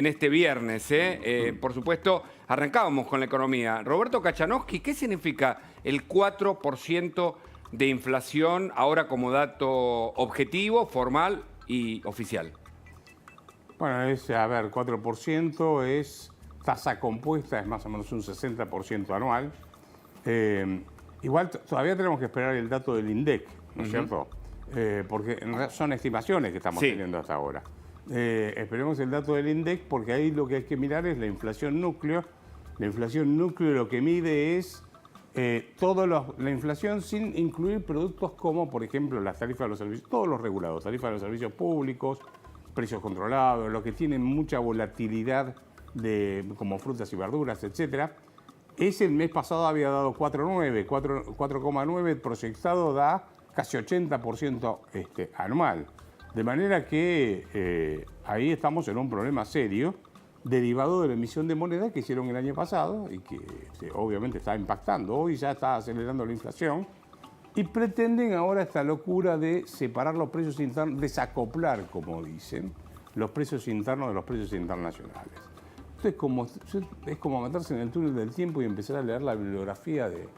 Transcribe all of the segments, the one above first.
en este viernes. Por supuesto, arrancábamos con la economía. Roberto Kachanowski, ¿qué significa el 4% de inflación ahora como dato objetivo, formal y oficial? Bueno, a ver, 4% es tasa compuesta, es más o menos un 60% anual. Igual todavía tenemos que esperar el dato del INDEC, ¿no es cierto? Porque en realidad son estimaciones que estamos teniendo hasta ahora. Esperemos el dato del INDEC porque ahí lo que hay que mirar es la inflación núcleo. La inflación núcleo lo que mide es la inflación sin incluir productos como, por ejemplo, las tarifas de los servicios, todos los regulados, tarifas de los servicios públicos, precios controlados, lo que tienen mucha volatilidad como frutas y verduras, etcétera. El mes pasado había dado 4,9, proyectado da casi 80% anual. De manera que ahí estamos en un problema serio derivado de la emisión de moneda que hicieron el año pasado y que obviamente está impactando. Hoy ya está acelerando la inflación y pretenden ahora esta locura de separar los precios internos, desacoplar, como dicen, los precios internos de los precios internacionales. Entonces es como meterse en el túnel del tiempo y empezar a leer la bibliografía de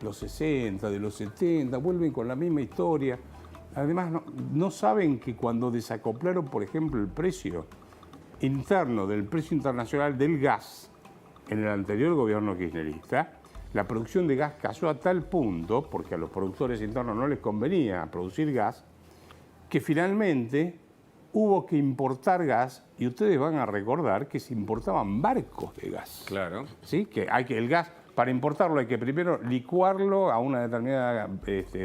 los 60, de los 70, vuelven con la misma historia. Además, no saben que cuando desacoplaron, por ejemplo, el precio interno del precio internacional del gas en el anterior gobierno kirchnerista, la producción de gas cayó a tal punto, porque a los productores internos no les convenía producir gas, que finalmente hubo que importar gas, y ustedes van a recordar que se importaban barcos de gas. Claro. ¿Sí? El gas, para importarlo hay que primero licuarlo a una determinada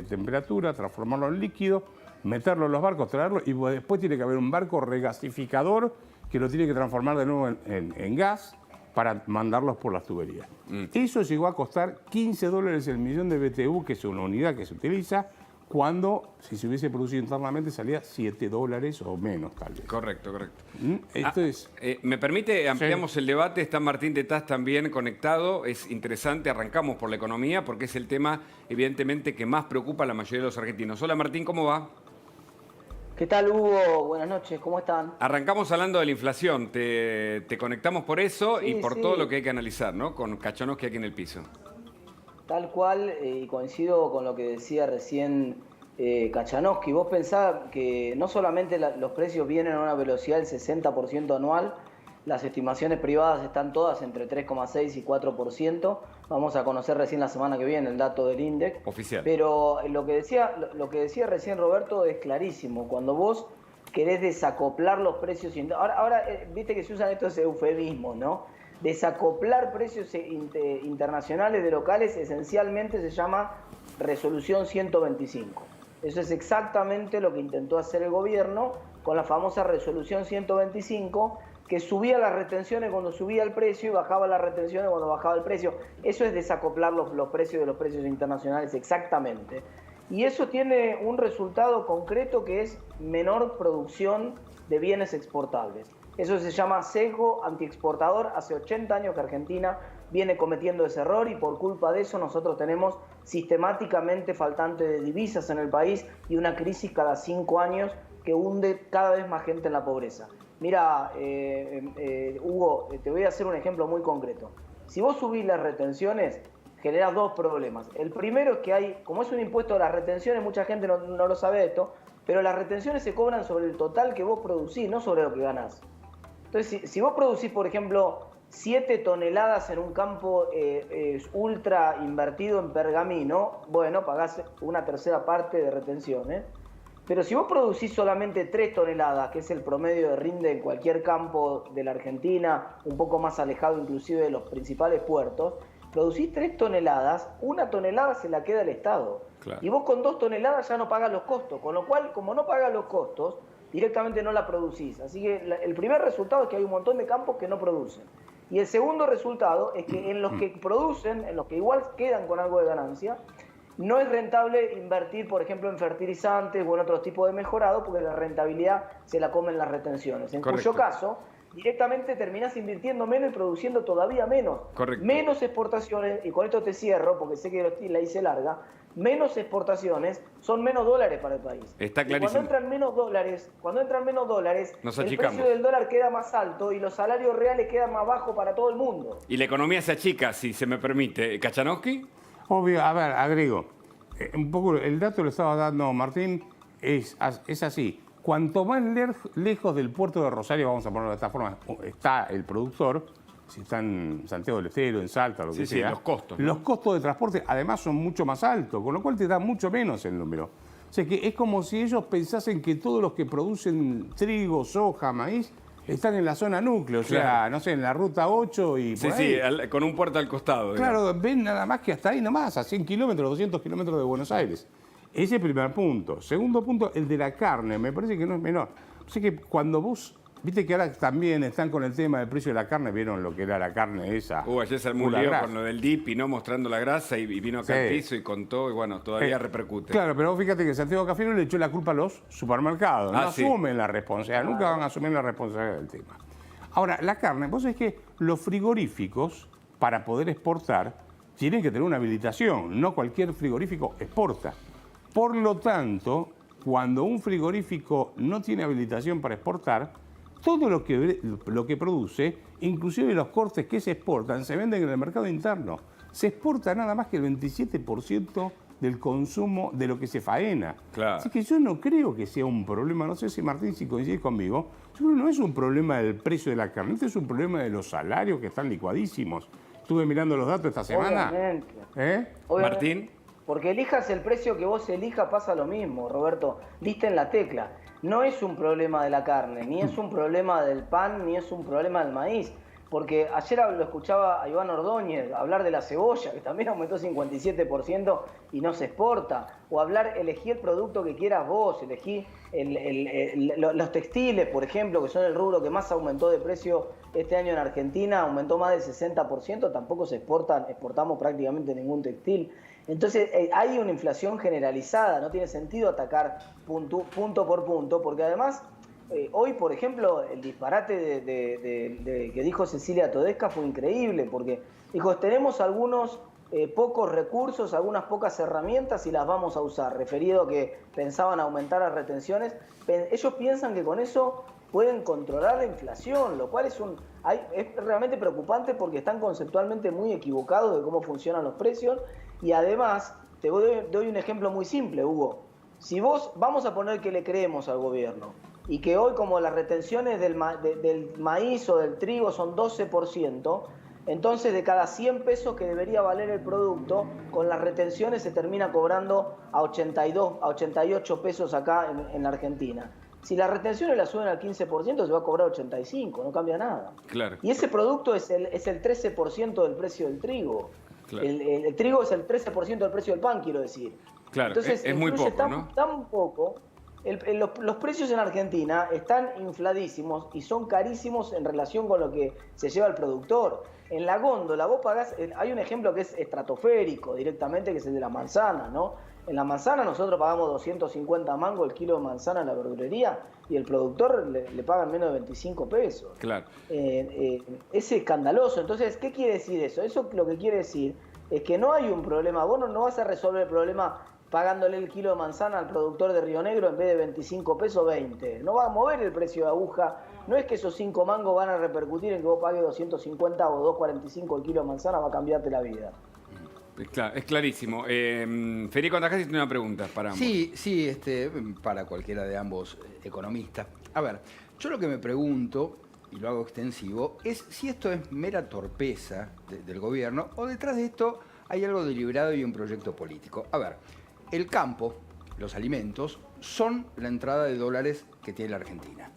temperatura, transformarlo en líquido, meterlo en los barcos, traerlo, y después tiene que haber un barco regasificador que lo tiene que transformar de nuevo en gas para mandarlos por las tuberías. Eso llegó a costar $15 el millón de BTU, que es una unidad que se utiliza, cuando, si se hubiese producido internamente, salía $7 o menos, tal vez. Correcto, correcto. ¿Me permite? Ampliamos el debate. Está Martín Tetaz también conectado. Es interesante. Arrancamos por la economía porque es el tema, evidentemente, que más preocupa a la mayoría de los argentinos. Hola, Martín, ¿cómo va? ¿Qué tal, Hugo? Buenas noches, ¿cómo están? Arrancamos hablando de la inflación. Te conectamos por eso y por todo lo que hay que analizar, ¿no? Con Kachanowski aquí en el piso. Tal cual, y coincido con lo que decía recién Kachanowski. Vos pensás que no solamente los precios vienen a una velocidad del 60% anual, las estimaciones privadas están todas entre 3,6 y 4%. Vamos a conocer recién la semana que viene el dato del INDEC. Oficial. Pero lo que decía recién Roberto es clarísimo. Cuando vos querés desacoplar los precios... Ahora viste que se usan estos eufemismos, ¿no? Desacoplar precios internacionales de locales esencialmente se llama resolución 125. Eso es exactamente lo que intentó hacer el gobierno con la famosa resolución 125, que subía las retenciones cuando subía el precio y bajaba las retenciones cuando bajaba el precio. Eso es desacoplar los precios de los precios internacionales exactamente. Y eso tiene un resultado concreto que es menor producción de bienes exportables. Eso se llama sesgo antiexportador. Hace 80 años que Argentina viene cometiendo ese error y por culpa de eso nosotros tenemos sistemáticamente faltante de divisas en el país y una crisis cada 5 años que hunde cada vez más gente en la pobreza. Mira, Hugo, te voy a hacer un ejemplo muy concreto. Si vos subís las retenciones, generás dos problemas. El primero es que como es un impuesto a las retenciones, mucha gente no lo sabe esto, pero las retenciones se cobran sobre el total que vos producís, no sobre lo que ganás. Entonces, si vos producís, por ejemplo, 7 toneladas en un campo ultra invertido en pergamino, bueno, pagás una tercera parte de retenciones. Pero si vos producís solamente 3 toneladas, que es el promedio de rinde en cualquier campo de la Argentina, un poco más alejado inclusive de los principales puertos, producís 3 toneladas, 1 tonelada se la queda el Estado. Claro. Y vos con 2 toneladas ya no pagas los costos, con lo cual, como no pagas los costos, directamente no la producís. Así que el primer resultado es que hay un montón de campos que no producen. Y el segundo resultado es que en los que producen, en los que igual quedan con algo de ganancia, no es rentable invertir, por ejemplo, en fertilizantes o en otros tipos de mejorado, porque la rentabilidad se la comen las retenciones. En cuyo caso, directamente terminás invirtiendo menos y produciendo todavía menos. Menos exportaciones, y con esto te cierro, porque sé que la hice larga, menos exportaciones, son menos dólares para el país. Está Y clarísimo. cuando entran menos dólares, Nos el achicamos. precio del dólar queda más alto y los salarios reales quedan más bajos para todo el mundo. Y la economía se achica, si se me permite. ¿Kachanowski? Obvio, a ver, agrego. Un poco el dato lo estaba dando Martín, es así. Cuanto más lejos del puerto de Rosario, vamos a ponerlo de esta forma, está el productor, si está en Santiago del Estero, en Salta, lo que Sí, sea, los costos, ¿no? los costos de transporte además son mucho más altos, con lo cual te da mucho menos el número. O sea que es como si ellos pensasen que todos los que producen trigo, soja, maíz, están en la zona núcleo, o sea, Claro. no sé, en la ruta 8 y por Sí, ahí. sí, con un puerto al costado. Claro, ven nada más que hasta ahí nomás, a 100 kilómetros, 200 kilómetros de Buenos Aires. Ese es el primer punto. Segundo punto, el de la carne, me parece que no es menor. O sea que cuando vos, viste que ahora también están con el tema del precio de la carne, vieron lo que era la carne esa. Ayer se armó un pura lío grasa. con lo del DIP y no mostrando la grasa y vino acá al Sí. piso y contó y bueno, todavía repercute. Claro, pero vos fíjate que Santiago Cafiero le echó la culpa a los supermercados. No Sí. asumen la responsabilidad, nunca van a asumir la responsabilidad del tema. Ahora, la carne, vos sabés que los frigoríficos, para poder exportar, tienen que tener una habilitación. No cualquier frigorífico exporta. Por lo tanto, cuando un frigorífico no tiene habilitación para exportar, todo lo que produce, inclusive los cortes que se exportan, se venden en el mercado interno. Se exporta nada más que el 27% del consumo de lo que se faena. Claro. Así que yo no creo que sea un problema, no sé si Martín si coincide conmigo, yo creo que no es un problema del precio de la carne, este es un problema de los salarios que están licuadísimos. Estuve mirando los datos esta semana. Obviamente. ¿Eh? Martín. Porque elijas el precio que vos elijas, pasa lo mismo, Roberto. Diste en la tecla. No es un problema de la carne, ni es un problema del pan, ni es un problema del maíz. Porque ayer lo escuchaba a Iván Ordóñez hablar de la cebolla, que también aumentó 57% y no se exporta. O elegí el producto que quieras vos, elegí los textiles, por ejemplo, que son el rubro que más aumentó de precio este año en Argentina, aumentó más del 60%, tampoco exportamos prácticamente ningún textil. Entonces hay una inflación generalizada, no tiene sentido atacar punto por punto, porque además hoy, por ejemplo, el disparate que dijo Cecilia Todesca fue increíble, porque dijo, tenemos algunos pocos recursos, algunas pocas herramientas y las vamos a usar, referido a que pensaban aumentar las retenciones. Ellos piensan que con eso pueden controlar la inflación, lo cual es realmente preocupante porque están conceptualmente muy equivocados de cómo funcionan los precios. Y además, te doy un ejemplo muy simple, Hugo. Si vamos a poner que le creemos al gobierno y que hoy como las retenciones del maíz o del trigo son 12%, entonces de cada 100 pesos que debería valer el producto, con las retenciones se termina cobrando a 82, a 88 pesos acá en la Argentina. Si las retenciones las suben al 15%, se va a cobrar 85, no cambia nada. Claro. Y ese producto es el 13% del precio del trigo. Claro. El trigo es el 13% del precio del pan, quiero decir. Claro, entonces, es muy influye poco, ¿no? tan poco. Los precios en Argentina están infladísimos y son carísimos en relación con lo que se lleva el productor. En la góndola vos pagás, hay un ejemplo que es estratosférico directamente, que es el de la manzana, ¿no? En la manzana nosotros pagamos 250 mangos el kilo de manzana en la verdulería y el productor le pagan menos de 25 pesos. Claro. Es escandaloso. Entonces, ¿qué quiere decir eso? Eso lo que quiere decir es que no hay un problema. Vos no vas a resolver el problema pagándole el kilo de manzana al productor de Río Negro en vez de 25 pesos, 20. No va a mover el precio de aguja. No es que esos 5 mangos van a repercutir en que vos pagues 250 o 2.45 el kilo de manzana, va a cambiarte la vida. Es clarísimo. Federico Andajasi tiene una pregunta para ambos. Sí, para cualquiera de ambos economistas. A ver, yo lo que me pregunto, y lo hago extensivo, es si esto es mera torpeza del gobierno o detrás de esto hay algo deliberado y un proyecto político. A ver, el campo, los alimentos, son la entrada de dólares que tiene la Argentina.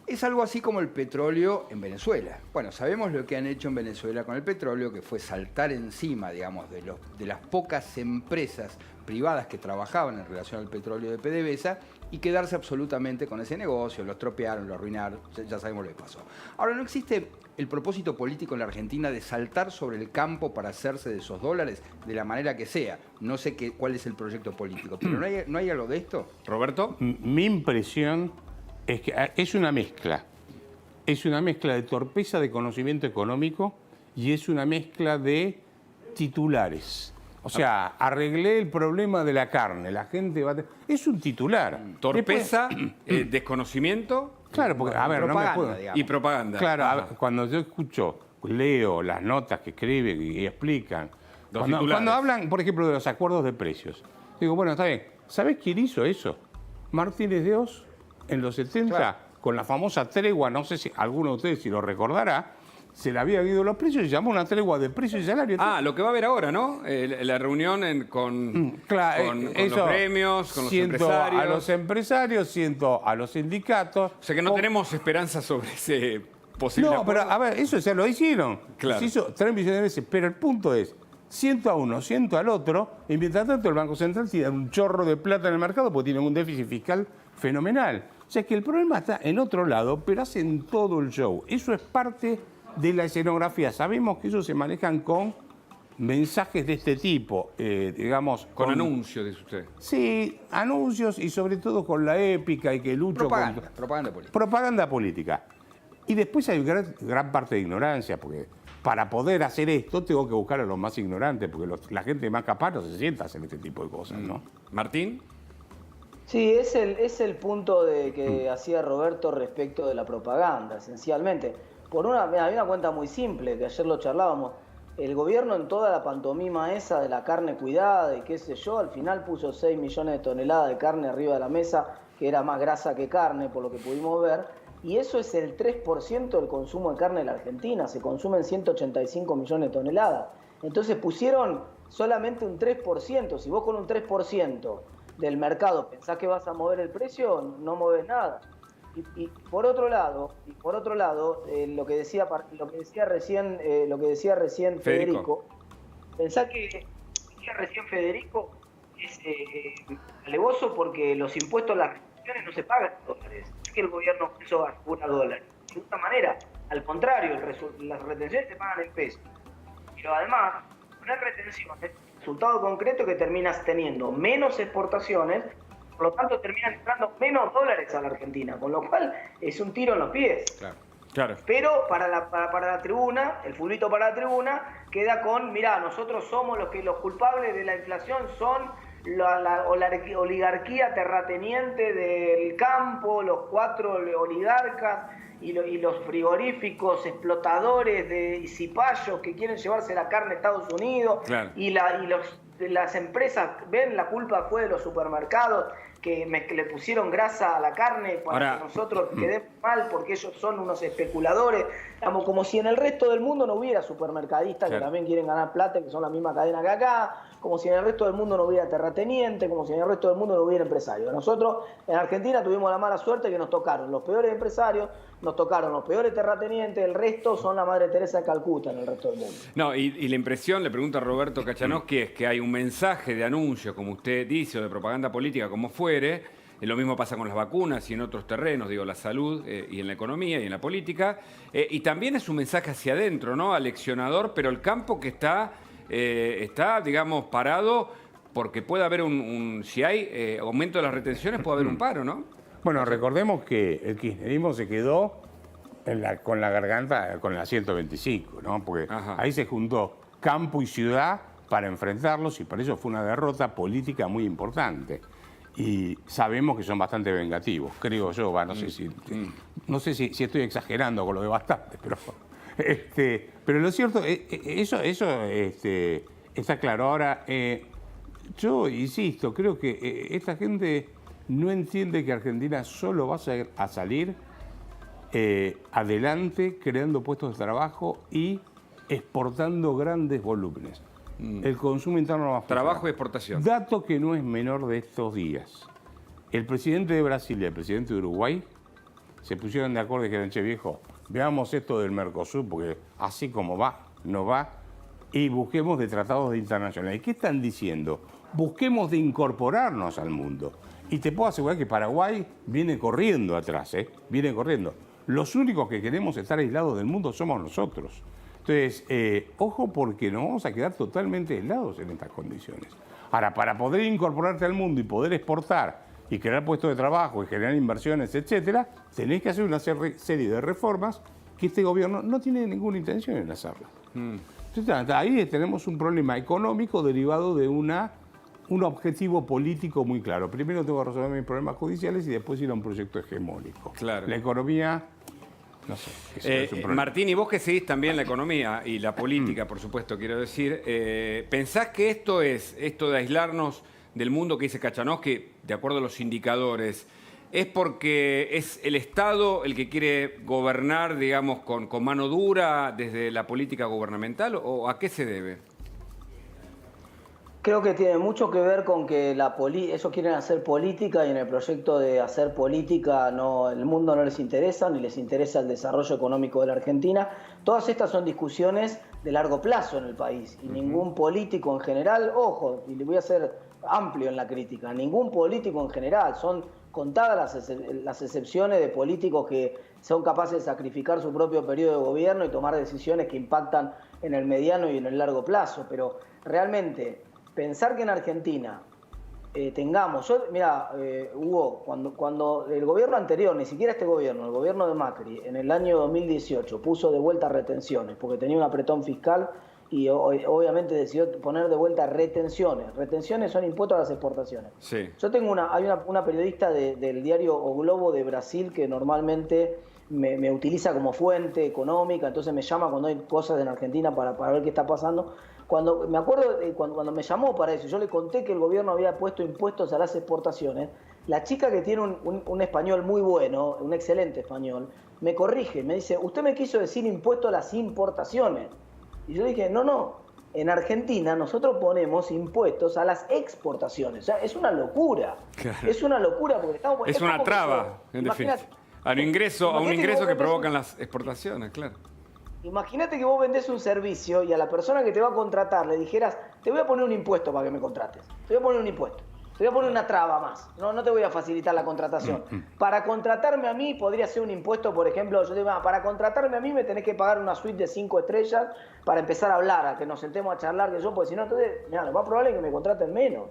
Es algo así como el petróleo en Venezuela. Bueno, sabemos lo que han hecho en Venezuela con el petróleo, que fue saltar encima, digamos, de las pocas empresas privadas que trabajaban en relación al petróleo de PDVSA y quedarse absolutamente con ese negocio, lo estropearon, lo arruinaron, ya sabemos lo que pasó. Ahora, ¿no existe el propósito político en la Argentina de saltar sobre el campo para hacerse de esos dólares de la manera que sea? No sé cuál es el proyecto político, pero ¿no hay algo de esto? ¿Roberto? Mi impresión es que es una mezcla. Es una mezcla de torpeza de conocimiento económico y es una mezcla de titulares. O sea, arreglé el problema de la carne, la gente va a... Es un titular. Torpeza, desconocimiento Claro, porque, a ver, no me puedo... digamos. y propaganda. Claro, Ajá. cuando yo leo las notas que escriben y explican, Los cuando titulares. hablan, por ejemplo, de los acuerdos de precios, digo, bueno, está bien, ¿sabés quién hizo eso? Martínez de Oz, en los 70, Claro. con la famosa tregua, no sé si alguno de ustedes si lo recordará, se le había habido los precios y llamó una tregua de precios y salarios. Lo que va a haber ahora, ¿no? La reunión con los gremios, con los siento empresarios. a los empresarios, siento a los sindicatos. O sea que no tenemos esperanza sobre ese posible No, pero acuerdo. a ver, eso ya lo hicieron. Claro. Se hizo 3 millones de veces, pero el punto es, siento a uno, siento al otro, y mientras tanto el Banco Central tiene un chorro de plata en el mercado porque tienen un déficit fiscal fenomenal. O sea que el problema está en otro lado, pero hacen todo el show. Eso es parte de la escenografía. Sabemos que ellos se manejan con mensajes de este tipo, digamos... Con anuncios, dice usted. Sí, anuncios y sobre todo con la épica y que lucho Propaganda política. propaganda política. Y después hay gran parte de ignorancia, porque para poder hacer esto tengo que buscar a los más ignorantes, porque la gente más capaz no se sienta a hacer este tipo de cosas, ¿no? Martín. Sí, es el punto de que hacía Roberto respecto de la propaganda, esencialmente. Hay una cuenta muy simple, que ayer lo charlábamos. El gobierno en toda la pantomima esa de la carne cuidada y qué sé yo, al final puso 6 millones de toneladas de carne arriba de la mesa, que era más grasa que carne, por lo que pudimos ver. Y eso es el 3% del consumo de carne en la Argentina. Se consumen 185 millones de toneladas. Entonces pusieron solamente un 3%. Si vos con un 3% del mercado pensás que vas a mover el precio, no moves nada. Y por otro lado, lo que decía recién Federico, pensá que decía recién Federico es alevoso porque los impuestos a las retenciones no se pagan en dólares. No es que el gobierno puso a $1. De ninguna manera, al contrario, las retenciones se pagan en pesos. Pero además, poner retenciones, el resultado concreto es que terminas teniendo menos exportaciones, por lo tanto terminan entrando menos dólares a la Argentina, con lo cual es un tiro en los pies. Claro. Pero para la tribuna, el fulbito para la tribuna, queda con, mirá, nosotros somos los culpables de la inflación son la oligarquía terrateniente del campo, los 4 oligarcas y los frigoríficos explotadores de cipayos que quieren llevarse la carne a Estados Unidos. Claro. Las empresas, ven, la culpa fue de los supermercados que le pusieron grasa a la carne para que nosotros quedemos mal porque ellos son unos especuladores. Estamos como si en el resto del mundo no hubiera supermercadistas que también quieren ganar plata, que son la misma cadena que acá, como si en el resto del mundo no hubiera terrateniente, como si en el resto del mundo no hubiera empresarios. Nosotros en Argentina tuvimos la mala suerte que nos tocaron los peores empresarios, nos tocaron los peores terratenientes, el resto son la Madre Teresa de Calcuta en el resto del mundo. No, y la impresión, le pregunto a Roberto Kachanowski, es que hay un mensaje de anuncio, como usted dice, o de propaganda política, como fuere. Lo mismo pasa con las vacunas y en otros terrenos, digo, la salud y en la economía y en la política. Y también es un mensaje hacia adentro, ¿no? Aleccionador, pero el campo que está, digamos, parado, porque puede haber si hay aumento de las retenciones, puede haber un paro, ¿no? Bueno, recordemos que el kirchnerismo se quedó con la garganta, con la 125, ¿no? Porque ahí se juntó campo y ciudad para enfrentarlos y por eso fue una derrota política muy importante. Y sabemos que son bastante vengativos, creo yo, no sé si estoy exagerando con lo de bastante, pero lo cierto, eso está claro. Ahora, yo insisto, creo que esta gente no entiende que Argentina solo va a salir adelante creando puestos de trabajo y exportando grandes volúmenes. El consumo interno va a funcionar. Trabajo y exportación. Dato que no es menor de estos días. El presidente de Brasil y el presidente de Uruguay se pusieron de acuerdo y dijeron, che viejo, veamos esto del Mercosur, porque así como va, no va, y busquemos de tratados internacionales. ¿Qué están diciendo? Busquemos de incorporarnos al mundo. Y te puedo asegurar que Paraguay viene corriendo atrás, viene corriendo. Los únicos que queremos estar aislados del mundo somos nosotros. Entonces, ojo porque nos vamos a quedar totalmente aislados en estas condiciones. Ahora, para poder incorporarte al mundo y poder exportar y crear puestos de trabajo y generar inversiones, etcétera, tenés que hacer una serie de reformas que este gobierno no tiene ninguna intención en hacerlas. Entonces, ahí tenemos un problema económico derivado de un objetivo político muy claro. Primero tengo que resolver mis problemas judiciales y después ir a un proyecto hegemónico. Claro. La economía, no sé. Es un problema. Martín, y vos que seguís también la economía y la política, por supuesto, quiero decir, ¿pensás que esto de aislarnos del mundo que dice Kachanowski, de acuerdo a los indicadores, es porque es el Estado el que quiere gobernar, digamos, con mano dura desde la política gubernamental, o a qué se debe? Creo que tiene mucho que ver con que ellos quieren hacer política y en el proyecto de hacer política el mundo no les interesa, ni les interesa el desarrollo económico de la Argentina. Todas estas son discusiones de largo plazo en el país y ningún político en general, ojo, y le voy a ser amplio en la crítica, ningún político en general, son contadas las excepciones de políticos que son capaces de sacrificar su propio periodo de gobierno y tomar decisiones que impactan en el mediano y en el largo plazo, pero realmente pensar que en Argentina Hugo, cuando el gobierno anterior, ni siquiera este gobierno, el gobierno de Macri, en el año 2018 puso de vuelta retenciones, porque tenía un apretón fiscal y obviamente decidió poner de vuelta retenciones. Retenciones son impuestos a las exportaciones. Sí. Yo tengo una periodista del diario O Globo de Brasil que normalmente me utiliza como fuente económica, entonces me llama cuando hay cosas en Argentina para ver qué está pasando. Me acuerdo cuando me llamó para eso, yo le conté que el gobierno había puesto impuestos a las exportaciones. La chica, que tiene un español muy bueno, un excelente español, me corrige, me dice, usted me quiso decir impuesto a las importaciones. Y yo dije, no, en Argentina nosotros ponemos impuestos a las exportaciones. O sea, es una locura. Claro. Es una locura porque estamos... Es una traba, en definitiva. A un ingreso que provocan las exportaciones, claro. Imagínate que vos vendés un servicio y a la persona que te va a contratar le dijeras, te voy a poner un impuesto para que me contrates. Te voy a poner un impuesto. Te voy a poner una traba más. No te voy a facilitar la contratación. Para contratarme a mí podría ser un impuesto, por ejemplo, yo digo, para contratarme a mí me tenés que pagar una suite de 5 estrellas para empezar a hablar, a que nos sentemos a charlar, que yo, porque si no, entonces, mira, lo más probable es que me contraten menos.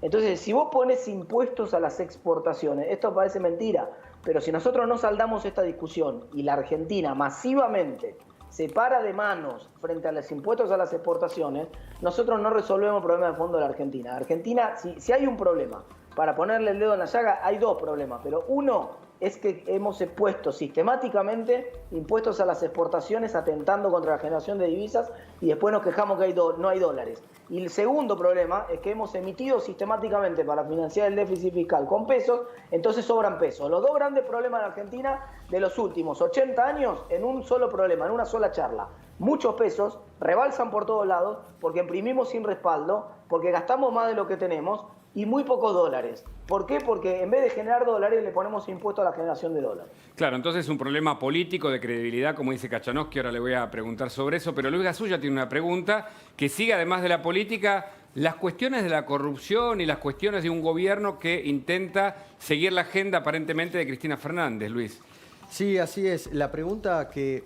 Entonces, si vos pones impuestos a las exportaciones, esto parece mentira, pero si nosotros no saldamos esta discusión y la Argentina masivamente se para de manos frente a los impuestos a las exportaciones, nosotros no resolvemos el problema de fondo de la Argentina. Argentina, si hay un problema, para ponerle el dedo en la llaga, hay dos problemas, pero uno es que hemos puesto sistemáticamente impuestos a las exportaciones atentando contra la generación de divisas y después nos quejamos que no hay dólares. Y el segundo problema es que hemos emitido sistemáticamente para financiar el déficit fiscal con pesos, entonces sobran pesos. Los dos grandes problemas en Argentina de los últimos 80 años en un solo problema, en una sola charla. Muchos pesos rebalsan por todos lados porque imprimimos sin respaldo, porque gastamos más de lo que tenemos y muy pocos dólares. ¿Por qué? Porque en vez de generar dólares le ponemos impuesto a la generación de dólares. Claro, entonces es un problema político de credibilidad, como dice Kachanowski, ahora le voy a preguntar sobre eso, pero Luis Gasulla tiene una pregunta que sigue, además de la política, las cuestiones de la corrupción y las cuestiones de un gobierno que intenta seguir la agenda aparentemente de Cristina Fernández, Luis. Sí, así es. La pregunta que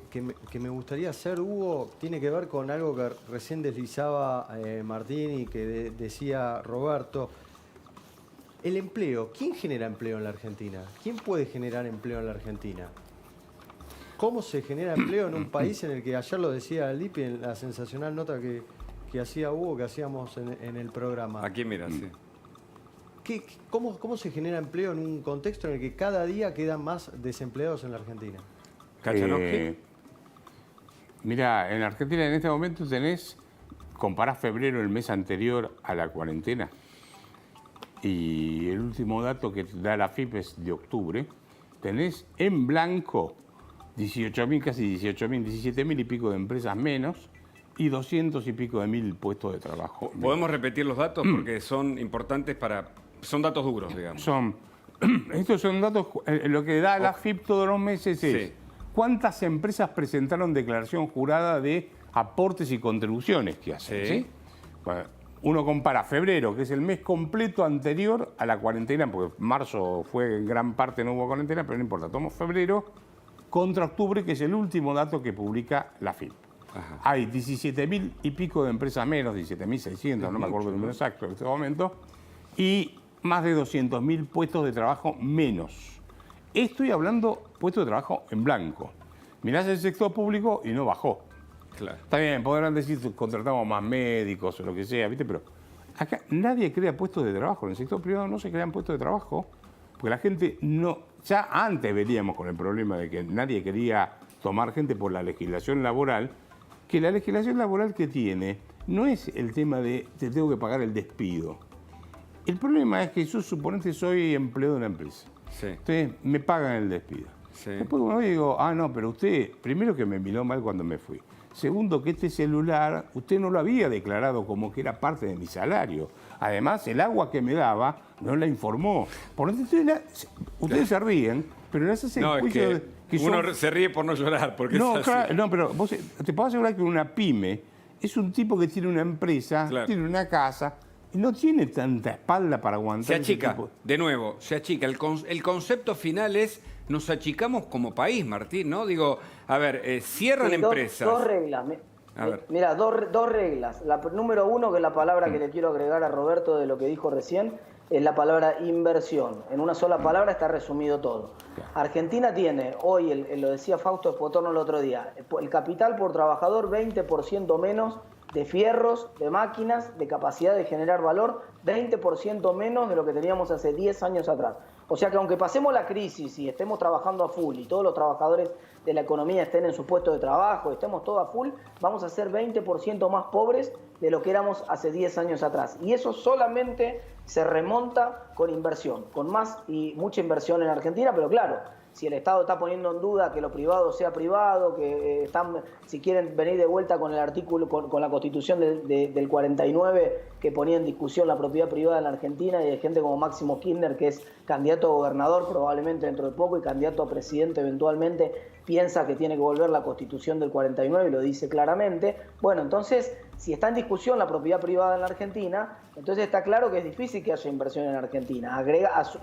me gustaría hacer, Hugo, tiene que ver con algo que recién deslizaba Martín y que decía Roberto. El empleo. ¿Quién genera empleo en la Argentina? ¿Quién puede generar empleo en la Argentina? ¿Cómo se genera empleo en un país en el que, ayer lo decía Lipi en la sensacional nota que hacía Hugo, que hacíamos en el programa? Aquí mira, sí. ¿Cómo se genera empleo en un contexto en el que cada día quedan más desempleados en la Argentina? ¿Kachanowski? Mira, en Argentina en este momento comparás febrero, el mes anterior a la cuarentena, y el último dato que da la AFIP es de octubre, tenés en blanco 18.000, casi 18.000, 17.000 y pico de empresas menos y 200 y pico de mil puestos de trabajo menos. ¿Podemos repetir los datos? Porque son importantes son datos duros, digamos. Estos son datos, lo que da la AFIP todos los meses es Sí. cuántas empresas presentaron declaración jurada de aportes y contribuciones que hacen. Sí. ¿Sí? Bueno, uno compara febrero, que es el mes completo anterior a la cuarentena, porque marzo fue en gran parte no hubo cuarentena, pero no importa, tomamos febrero contra octubre, que es el último dato que publica la AFIP. Ajá. Hay 17.000 y pico de empresas menos, 17.600, no me acuerdo el número exacto en este momento, y más de 200.000 puestos de trabajo menos. Estoy hablando puestos de trabajo en blanco. Mirás el sector público y no bajó. Claro. Está bien, podrán decir contratamos más médicos o lo que sea, ¿viste? Pero acá nadie crea puestos de trabajo. En el sector privado no se crean puestos de trabajo porque la gente no... Ya antes veníamos con el problema de que nadie quería tomar gente por la legislación laboral, que la legislación laboral que tiene no es el tema de te tengo que pagar el despido. El problema es que yo suponete soy empleado de una empresa. Sí. Entonces me pagan el despido. Sí. Después uno digo, no, pero usted, primero que me miró mal cuando me fui. Segundo, que este celular usted no lo había declarado como que era parte de mi salario. Además, el agua que me daba no la informó. Por lo tanto, ustedes se ríen, pero no hace No, el es juicio que son- uno se ríe por no llorar, porque no, es así. claro, no, pero vos te puedo asegurar que una pyme es un tipo que tiene una empresa, Claro. tiene una casa y no tiene tanta espalda para aguantar. Se ese achica, tipo- de nuevo, se achica. El concepto final es, nos achicamos como país, Martín, ¿no? Digo, a ver, cierran Sí, empresas. Dos reglas. A ver. Mira, dos reglas. Número uno, que es la palabra que le quiero agregar a Roberto de lo que dijo recién, es la palabra inversión. En una sola palabra está resumido todo. Argentina tiene, hoy, lo decía Fausto Espotorno el otro día, el capital por trabajador 20% menos de fierros, de máquinas, de capacidad de generar valor, 20% menos de lo que teníamos hace 10 años atrás. O sea que aunque pasemos la crisis y estemos trabajando a full y todos los trabajadores de la economía estén en su puesto de trabajo, estemos todos a full, vamos a ser 20% más pobres de lo que éramos hace 10 años atrás. Y eso solamente se remonta con inversión, con más y mucha inversión en Argentina, pero claro, si el Estado está poniendo en duda que lo privado sea privado, que si quieren venir de vuelta con el artículo, con la Constitución del 49 que ponía en discusión la propiedad privada en la Argentina, y hay gente como Máximo Kirchner, que es candidato a gobernador probablemente dentro de poco y candidato a presidente eventualmente, piensa que tiene que volver la Constitución del 49 y lo dice claramente. Bueno, entonces, si está en discusión la propiedad privada en la Argentina, entonces está claro que es difícil que haya inversión en Argentina.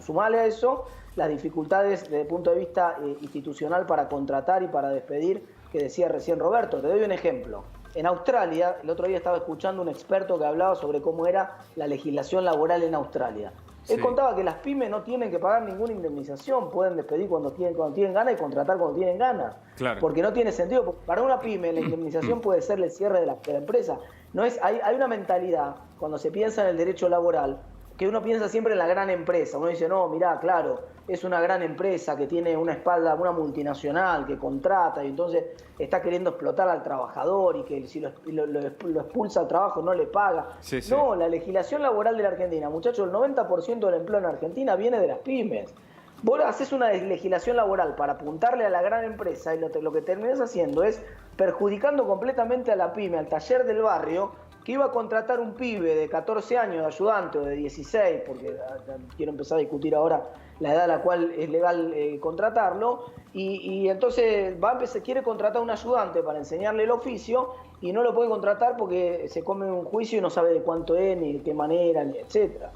Sumale a eso las dificultades desde el punto de vista institucional para contratar y para despedir, que decía recién Roberto. Te doy un ejemplo. En Australia, el otro día estaba escuchando un experto que hablaba sobre cómo era la legislación laboral en Australia. Él Sí. contaba que las pymes no tienen que pagar ninguna indemnización, pueden despedir cuando tienen ganas y contratar cuando tienen ganas. Claro. Porque no tiene sentido. Para una pyme la indemnización puede ser el cierre de la empresa. No es, hay una mentalidad, cuando se piensa en el derecho laboral, que uno piensa siempre en la gran empresa. Uno dice, no, mirá, claro, es una gran empresa que tiene una espalda, una multinacional que contrata y entonces está queriendo explotar al trabajador y que si lo expulsa al trabajo no le paga. Sí, sí. No, la legislación laboral de la Argentina, muchachos, el 90% del empleo en Argentina viene de las pymes. Vos haces una legislación laboral para apuntarle a la gran empresa y lo que terminás haciendo es perjudicando completamente a la pyme, al taller del barrio, que iba a contratar un pibe de 14 años de ayudante o de 16, porque quiero empezar a discutir ahora la edad a la cual es legal contratarlo, y entonces quiere contratar a un ayudante para enseñarle el oficio y no lo puede contratar porque se come un juicio y no sabe de cuánto es, ni de qué manera, ni etcétera.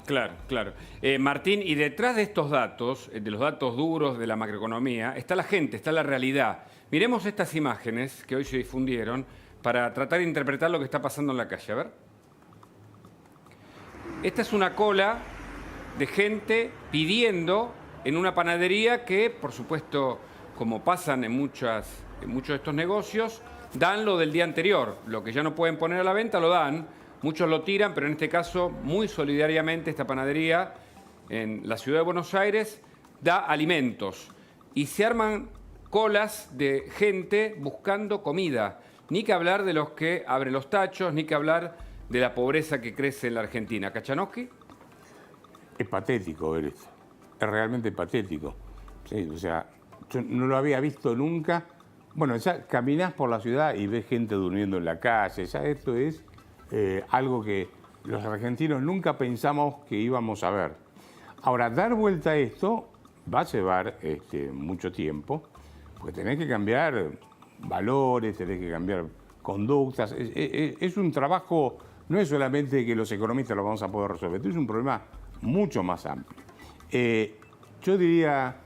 Claro, claro. Martín, y detrás de estos datos, de los datos duros de la macroeconomía, está la gente, está la realidad. Miremos estas imágenes que hoy se difundieron para tratar de interpretar lo que está pasando en la calle. A ver. Esta es una cola de gente pidiendo en una panadería que, por supuesto, como pasan en muchos de estos negocios, dan lo del día anterior. Lo que ya no pueden poner a la venta lo dan. Muchos lo tiran, pero en este caso, muy solidariamente, esta panadería en la ciudad de Buenos Aires da alimentos. Y se arman colas de gente buscando comida. Ni que hablar de los que abren los tachos, ni que hablar de la pobreza que crece en la Argentina. ¿Kachanowski? Es patético ver esto. Es realmente patético. Sí, o sea, yo no lo había visto nunca. Bueno, ya caminás por la ciudad y ves gente durmiendo en la calle. Ya esto es algo que los argentinos nunca pensamos que íbamos a ver. Ahora, dar vuelta a esto va a llevar mucho tiempo, porque tenés que cambiar valores, tenés que cambiar conductas. Es un trabajo, no es solamente que los economistas lo vamos a poder resolver, es un problema mucho más amplio. Yo diría,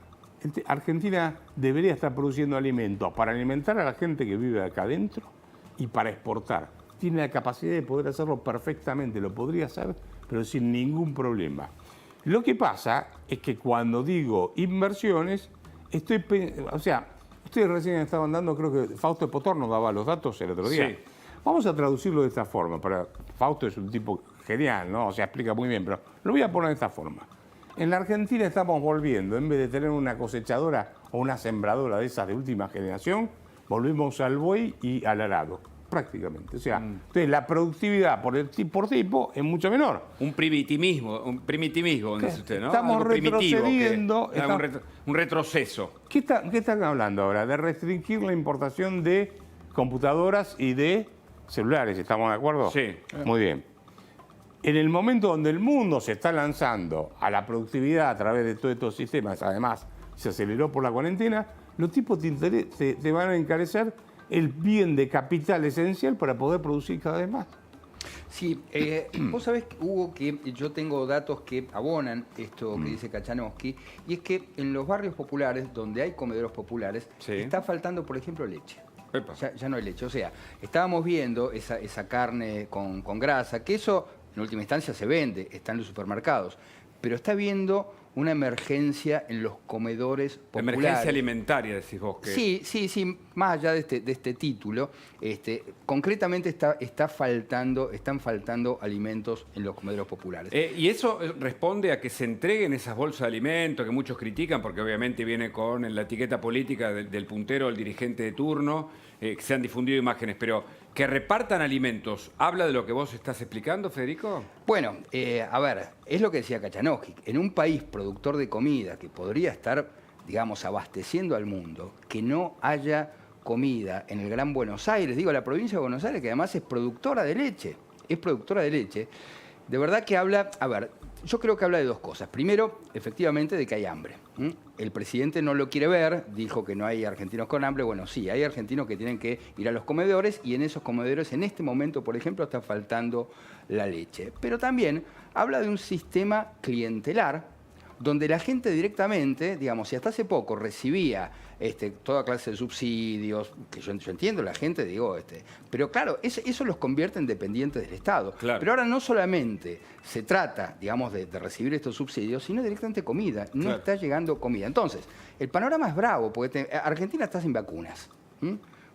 Argentina debería estar produciendo alimentos para alimentar a la gente que vive acá adentro y para exportar. Tiene la capacidad de poder hacerlo perfectamente, lo podría hacer, pero sin ningún problema. Lo que pasa es que cuando digo inversiones, Ustedes recién estaban dando, creo que Fausto Potor nos daba los datos el otro día. Sí. Vamos a traducirlo de esta forma. Fausto es un tipo genial, ¿no? O sea, explica muy bien, pero lo voy a poner de esta forma. En la Argentina estamos volviendo, en vez de tener una cosechadora o una sembradora de esas de última generación, volvimos al buey y al arado, prácticamente. O sea, entonces la productividad por tipo es mucho menor. Un primitivismo, dice usted, ¿no? Estamos Algo primitivo, retrocediendo, un retroceso. ¿Qué están hablando ahora? De restringir la importación de computadoras y de celulares, ¿estamos de acuerdo? Sí. Muy bien. En el momento donde el mundo se está lanzando a la productividad a través de todos estos sistemas, además se aceleró por la cuarentena, los tipos te van a encarecer el bien de capital esencial para poder producir cada vez más. Sí, vos sabés, Hugo, que yo tengo datos que abonan esto que dice Kachanowski, y es que en los barrios populares, donde hay comederos populares, Sí. está faltando, por ejemplo, leche. Epa. Ya no hay leche. O sea, estábamos viendo esa carne con grasa, que eso en última instancia se vende, está en los supermercados, pero está habiendo una emergencia en los comedores populares. Emergencia alimentaria, decís vos. Que... Sí, más allá de este título, concretamente están faltando alimentos en los comederos populares. Y eso responde a que se entreguen esas bolsas de alimentos que muchos critican, porque obviamente viene con la etiqueta política del puntero, el dirigente de turno, que se han difundido imágenes, pero que repartan alimentos, ¿habla de lo que vos estás explicando, Federico? Bueno, a ver, es lo que decía Kachanowski. En un país productor de comida que podría estar, digamos, abasteciendo al mundo, que no haya comida en el Gran Buenos Aires, digo, la provincia de Buenos Aires, que además es productora de leche, de verdad que habla, a ver, yo creo que habla de dos cosas. Primero, efectivamente, de que hay hambre. El presidente no lo quiere ver, dijo que no hay argentinos con hambre. Bueno, sí, hay argentinos que tienen que ir a los comedores y en esos comedores, en este momento, por ejemplo, está faltando la leche. Pero también habla de un sistema clientelar donde la gente directamente, digamos, si hasta hace poco recibía toda clase de subsidios, que yo entiendo la gente, digo, pero claro, eso los convierte en dependientes del Estado. Claro. Pero ahora no solamente se trata, digamos, de recibir estos subsidios, sino directamente comida. No Claro. está llegando comida. Entonces, el panorama es bravo, porque Argentina está sin vacunas.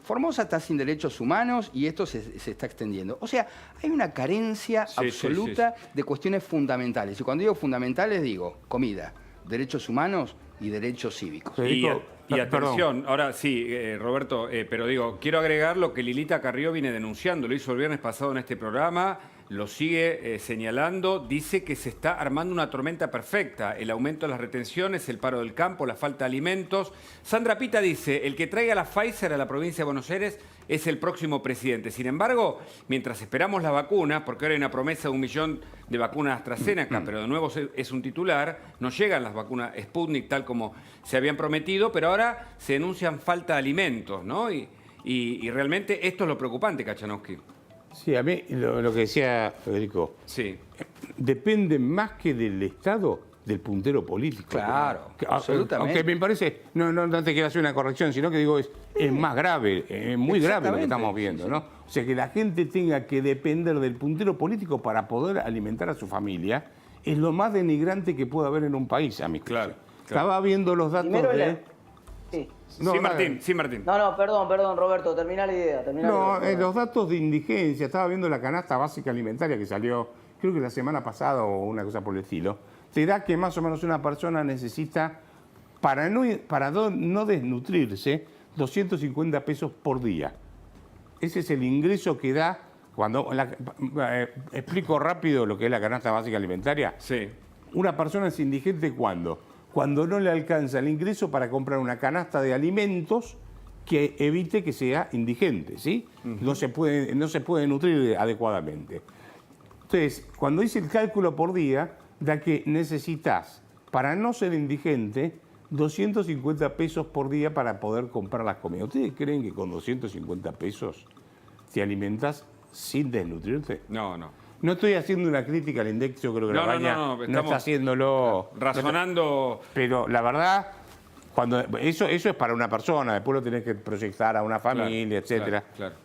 Formosa está sin derechos humanos y esto se está extendiendo. O sea, hay una carencia Sí, absoluta de cuestiones fundamentales. Y cuando digo fundamentales, digo comida, derechos humanos y derechos cívicos. Federico, Y atención, perdón. ahora sí, Roberto, pero digo, quiero agregar lo que Lilita Carrió viene denunciando, lo hizo el viernes pasado en este programa, lo sigue señalando, dice que se está armando una tormenta perfecta, el aumento de las retenciones, el paro del campo, la falta de alimentos. Sandra Pita dice, el que traiga la Pfizer a la provincia de Buenos Aires es el próximo presidente. Sin embargo, mientras esperamos las vacunas, porque ahora hay una promesa de 1 millón de vacunas AstraZeneca, pero de nuevo es un titular, no llegan las vacunas Sputnik tal como se habían prometido, pero ahora se denuncian falta de alimentos, ¿no? Y realmente esto es lo preocupante, Kachanowski. Sí, a mí lo que decía Federico, Sí. depende más que del Estado, del puntero político. Claro, absolutamente. Aunque me parece, no te quiero hacer una corrección, sino que digo, es más grave, es muy grave lo que Exactamente. estamos viendo, ¿no? O sea, que la gente tenga que depender del puntero político para poder alimentar a su familia, es lo más denigrante que puede haber en un país, a mi juicio. Claro. Estaba viendo los datos Primero de... Sí. No, sí, nada. Martín, sí, Martín. No, perdón, Roberto, termina la idea. No, los datos de indigencia, estaba viendo la canasta básica alimentaria que salió, creo que la semana pasada o una cosa por el estilo, te da que más o menos una persona necesita, para no desnutrirse, 250 pesos por día. Ese es el ingreso que da cuando... explico rápido lo que es la canasta básica alimentaria. Sí. Una persona es indigente cuando no le alcanza el ingreso para comprar una canasta de alimentos que evite que sea indigente, ¿sí? No se puede nutrir adecuadamente. Entonces, cuando hice el cálculo por día, da que necesitas, para no ser indigente, 250 pesos por día para poder comprar las comidas. ¿Ustedes creen que con 250 pesos te alimentas sin desnutrirte? No, no. No estoy haciendo una crítica al INDEC, yo creo que No, la Baña no estamos está haciéndolo. razonando. Pero la verdad, eso es para una persona, después lo tenés que proyectar a una familia, etcétera. Claro.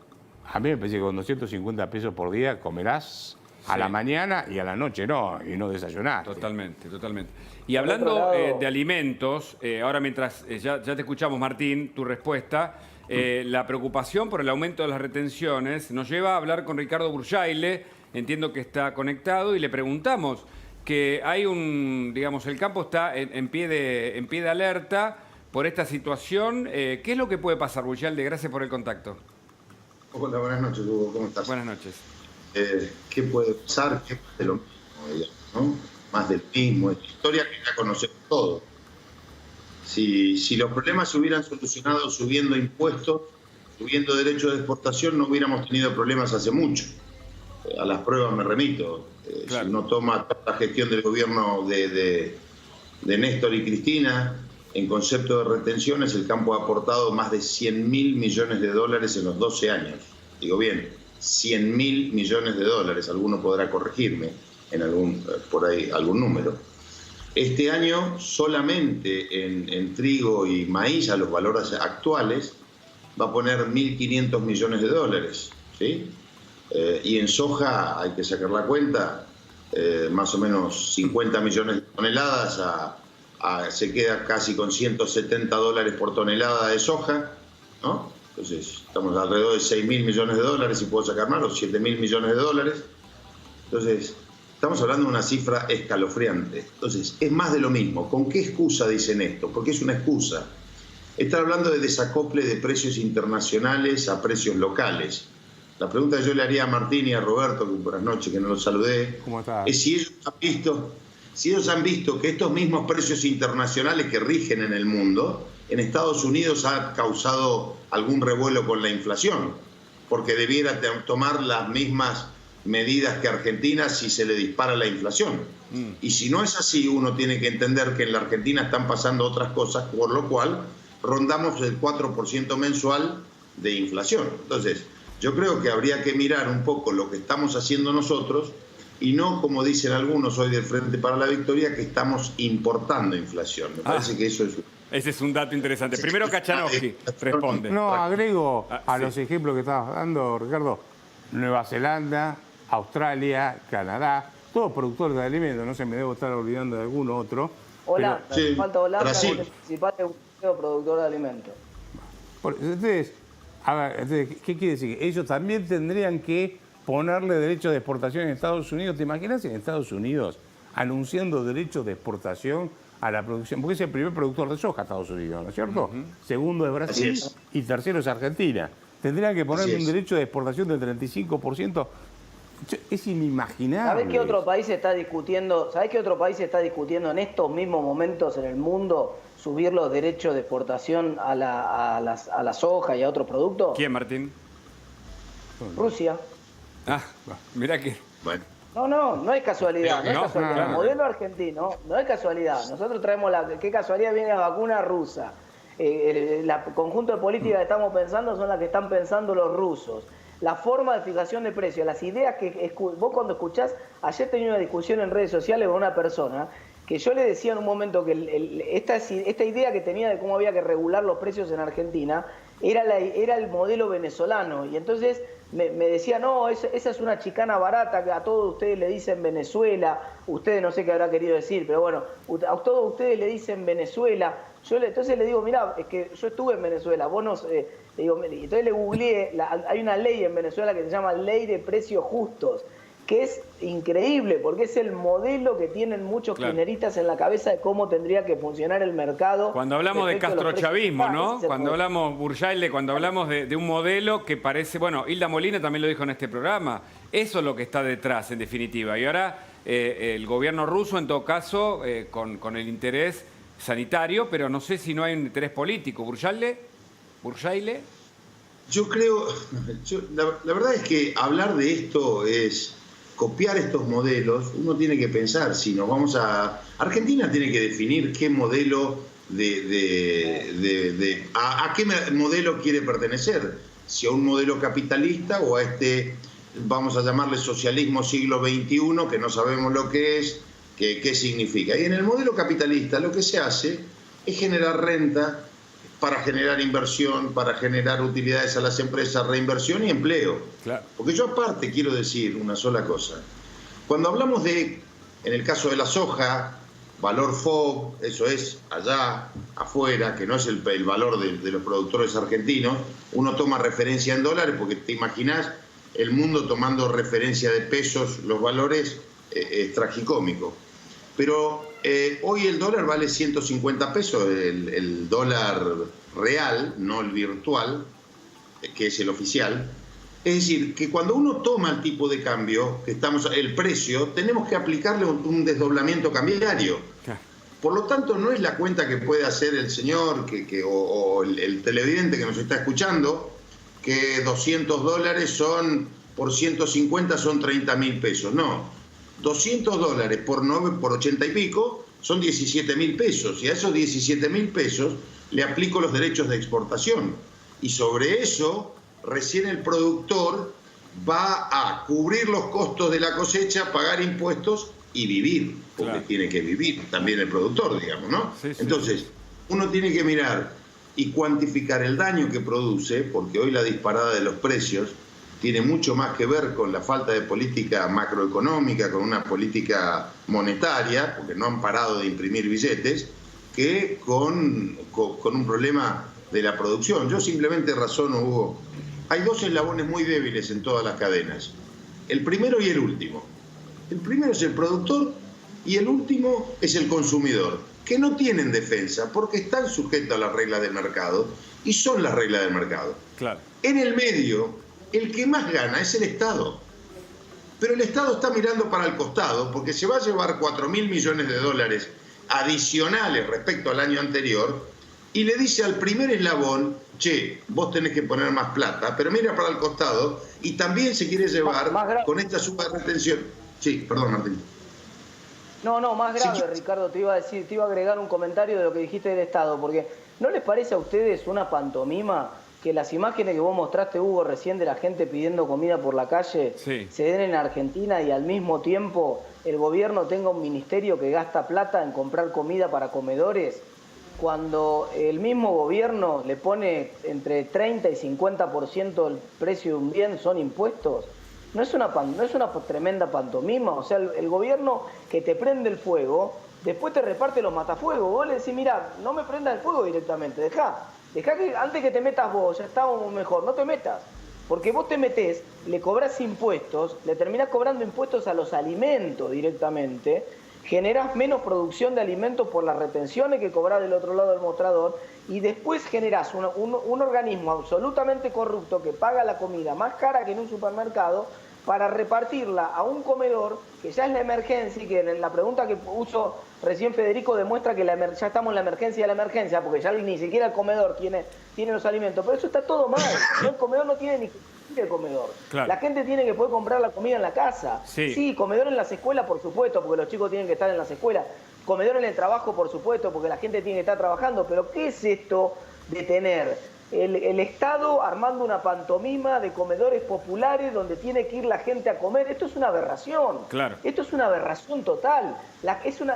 A mí me parece que con 250 pesos por día comerás A Sí. la mañana y a la noche no, y no desayunaste. Totalmente, totalmente. Y hablando Por otro lado- de alimentos, ahora mientras ya te escuchamos, Martín, tu respuesta, la preocupación por el aumento de las retenciones nos lleva a hablar con Ricardo Burjaile, entiendo que está conectado, y le preguntamos que hay digamos, el campo está en pie de alerta por esta situación. ¿Qué es lo que puede pasar, Burjaile? Gracias por el contacto. Hola, buenas noches, Hugo. ¿Cómo estás? Buenas noches. ¿Qué puede pasar? ¿Qué más de lo mismo, digamos, ¿no? Más del mismo. Es historia que ya conocemos todos. Si los problemas se hubieran solucionado subiendo impuestos, subiendo derechos de exportación, no hubiéramos tenido problemas hace mucho. A las pruebas me remito. Claro. Si uno toma toda la gestión del gobierno de Néstor y Cristina, en concepto de retenciones, el campo ha aportado más de 100.000 millones de dólares en los 12 años. Digo bien, 100.000 millones de dólares. Alguno podrá corregirme en por ahí algún número. Este año solamente en trigo y maíz, a los valores actuales, va a poner 1.500 millones de dólares, ¿sí? Y en soja, hay que sacar la cuenta, más o menos 50 millones de toneladas, se queda casi con 170 dólares por tonelada de soja, ¿no? Entonces, estamos alrededor de 6.000 millones de dólares, si puedo sacar más, o 7.000 millones de dólares. Entonces, estamos hablando de una cifra escalofriante. Entonces, es más de lo mismo. ¿Con qué excusa dicen esto? Porque es una excusa. Están hablando de desacople de precios internacionales a precios locales. La pregunta que yo le haría a Martín y a Roberto, que buenas noches, que no los saludé, ¿Cómo estás? es si ellos han visto que estos mismos precios internacionales que rigen en el mundo, en Estados Unidos ha causado algún revuelo con la inflación, porque debiera tomar las mismas medidas que Argentina si se le dispara la inflación. Y si no es así, uno tiene que entender que en la Argentina están pasando otras cosas, por lo cual rondamos el 4% mensual de inflación. Entonces, yo creo que habría que mirar un poco lo que estamos haciendo nosotros y no, como dicen algunos hoy del Frente para la Victoria, que estamos importando inflación. Me parece que eso es... Ese es un dato interesante. Primero Kachanowski responde. No, agrego a sí. los ejemplos que estabas dando, Ricardo, Nueva Zelanda, Australia, Canadá, todos productores de alimentos, no se me debo estar olvidando de alguno otro. Holanda, Pero- Sí, falta Holanda, Brasil. que es el principal productor de alimentos. Entonces, a ver, entonces, ¿qué quiere decir? Ellos también tendrían que ponerle derechos de exportación en Estados Unidos. ¿Te imaginas en Estados Unidos anunciando derechos de exportación a la producción? Porque es el primer productor de soja, Estados Unidos, ¿no es cierto? Segundo es Brasil Así es. y tercero es Argentina. Tendrían que ponerle Así un es. derecho de exportación del 35%. Es inimaginable. ¿Sabés qué otro país está discutiendo? ¿Sabés qué otro país está discutiendo en estos mismos momentos en el mundo subir los derechos de exportación a la soja y a otros productos? ¿Quién, Martín? Rusia. Ah, mirá que... Bueno, No es casualidad, no es No, casualidad. claro. El modelo argentino no es casualidad. Nosotros traemos qué casualidad viene la vacuna rusa. El conjunto de políticas que estamos pensando son las que están pensando los rusos. La forma de fijación de precios, las ideas que vos cuando escuchás, ayer tenía una discusión en redes sociales con una persona que yo le decía en un momento que esta idea que tenía de cómo había que regular los precios en Argentina era el modelo venezolano. Y entonces me decía, no, esa es una chicana barata que a todos ustedes le dicen Venezuela. Ustedes no sé qué habrá querido decir, pero bueno, a todos ustedes le dicen Venezuela. Entonces le digo, mirá, es que yo estuve en Venezuela, vos no... entonces le googleé, hay una ley en Venezuela que se llama Ley de Precios Justos, que es increíble, porque es el modelo que tienen muchos Claro. kirchneristas en la cabeza de cómo tendría que funcionar el mercado. Cuando hablamos de respecto a los castrochavismo, precios. ¿no? Ese es el Cuando modelo. hablamos, Burjaile, cuando hablamos de un modelo que parece... Bueno, Hilda Molina también lo dijo en este programa. Eso es lo que está detrás, en definitiva. Y ahora el gobierno ruso, en todo caso, con el interés sanitario, pero no sé si no hay un interés político. ¿Burjaile? yo creo, la verdad es que hablar de esto es copiar estos modelos. Uno tiene que pensar, si nos vamos a... Argentina tiene que definir qué modelo a qué modelo quiere pertenecer, si a un modelo capitalista o a vamos a llamarle socialismo siglo XXI, que no sabemos lo que es, qué significa. Y en el modelo capitalista lo que se hace es generar renta para generar inversión, para generar utilidades a las empresas, reinversión y empleo. Claro. Porque yo aparte quiero decir una sola cosa. Cuando hablamos de, en el caso de la soja, valor FOB, eso es allá afuera, que no es el valor de los productores argentinos, uno toma referencia en dólares porque te imaginás el mundo tomando referencia de pesos, los valores es tragicómico. Pero hoy el dólar vale 150 pesos, el dólar real, no el virtual, que es el oficial. Es decir, que cuando uno toma el tipo de cambio, el precio, tenemos que aplicarle un desdoblamiento cambiario. Por lo tanto, no es la cuenta que puede hacer el señor o el televidente que nos está escuchando, que 200 dólares son, por 150 son 30.000 pesos. No, 200 dólares por 80 y pico son 17.000 pesos. Y a esos 17.000 pesos le aplico los derechos de exportación. Y sobre eso, recién el productor va a cubrir los costos de la cosecha, pagar impuestos y vivir, porque tiene que vivir también el productor, digamos, ¿no? Sí, sí. Entonces, uno tiene que mirar y cuantificar el daño que produce, porque hoy la disparada de los precios tiene mucho más que ver con la falta de política macroeconómica, con una política monetaria, porque no han parado de imprimir billetes, que con un problema de la producción. Yo simplemente razono, Hugo, hay dos eslabones muy débiles en todas las cadenas, el primero y el último. El primero es el productor y el último es el consumidor, que no tienen defensa porque están sujetos a las reglas del mercado y son las reglas del mercado. Claro. En el medio, el que más gana es el Estado. Pero el Estado está mirando para el costado porque se va a llevar 4.000 millones de dólares adicionales respecto al año anterior y le dice al primer eslabón, che, vos tenés que poner más plata, pero mira para el costado y también se quiere llevar con esta suba de retención. Sí, perdón, Martín. No, más grave, Sí, Ricardo, te iba a agregar un comentario de lo que dijiste del Estado, porque ¿no les parece a ustedes una pantomima que las imágenes que vos mostraste, Hugo, recién de la gente pidiendo comida por la calle se den en Argentina y al mismo tiempo el gobierno tenga un ministerio que gasta plata en comprar comida para comedores, cuando el mismo gobierno le pone entre 30 y 50% del precio de un bien son impuestos? ¿No es una tremenda pantomima? O sea, el gobierno que te prende el fuego, después te reparte los matafuegos. Vos le decís, mirá, no me prendas el fuego directamente, dejá que antes que te metas vos, ya estábamos mejor, no te metas. Porque vos te metés, le cobrás impuestos, le terminás cobrando impuestos a los alimentos directamente, generás menos producción de alimentos por las retenciones que cobrás del otro lado del mostrador y después generás un organismo absolutamente corrupto que paga la comida más cara que en un supermercado para repartirla a un comedor que ya es la emergencia y que en la pregunta que puso recién Federico demuestra que ya estamos en la emergencia de la emergencia porque ya ni siquiera el comedor tiene los alimentos, pero eso está todo mal, el comedor no tiene ni el comedor. Claro. La gente tiene que poder comprar la comida en la casa. Sí, comedor en las escuelas, por supuesto, porque los chicos tienen que estar en las escuelas. Comedor en el trabajo, por supuesto, porque la gente tiene que estar trabajando. Pero ¿qué es esto de tener el Estado armando una pantomima de comedores populares donde tiene que ir la gente a comer? Esto es una aberración. Claro. Esto es una aberración total.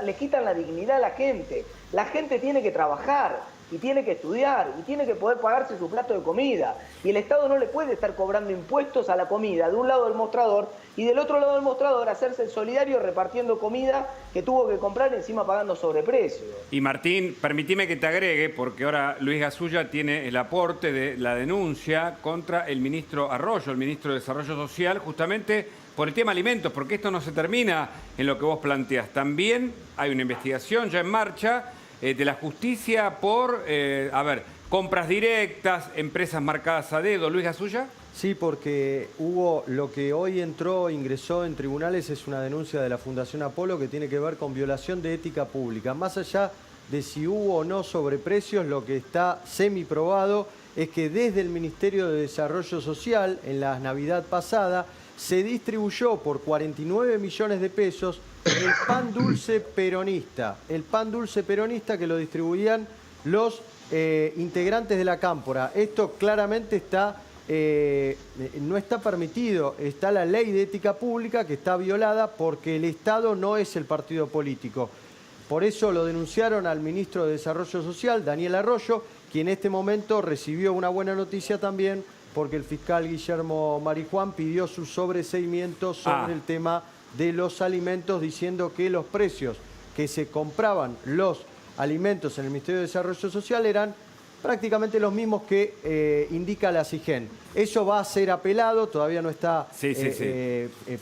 Le quitan la dignidad a la gente. La gente tiene que trabajar y tiene que estudiar y tiene que poder pagarse su plato de comida. Y el Estado no le puede estar cobrando impuestos a la comida de un lado del mostrador y del otro lado del mostrador hacerse el solidario repartiendo comida que tuvo que comprar encima pagando sobreprecio. Y Martín, permitime que te agregue, porque ahora Luis Gasulla tiene el aporte de la denuncia contra el ministro Arroyo, el ministro de Desarrollo Social, justamente por el tema alimentos, porque esto no se termina en lo que vos planteás. También hay una investigación ya en marcha de la justicia por, compras directas, empresas marcadas a dedo. Luis Gasulla. Sí, porque Hugo, lo que hoy ingresó en tribunales es una denuncia de la Fundación Apolo que tiene que ver con violación de ética pública. Más allá de si hubo o no sobreprecios, lo que está semiprobado es que desde el Ministerio de Desarrollo Social, en la Navidad pasada, se distribuyó por 49 millones de pesos el pan dulce peronista. El pan dulce peronista que lo distribuían los integrantes de la Cámpora. Esto claramente no está permitido. Está la ley de ética pública que está violada porque el Estado no es el partido político. Por eso lo denunciaron al ministro de Desarrollo Social, Daniel Arroyo, quien en este momento recibió una buena noticia también porque el fiscal Guillermo Marijuán pidió su sobreseimiento sobre el tema de los alimentos, diciendo que los precios que se compraban los alimentos en el Ministerio de Desarrollo Social eran prácticamente los mismos que indica la SIGEN. Eso va a ser apelado, todavía no está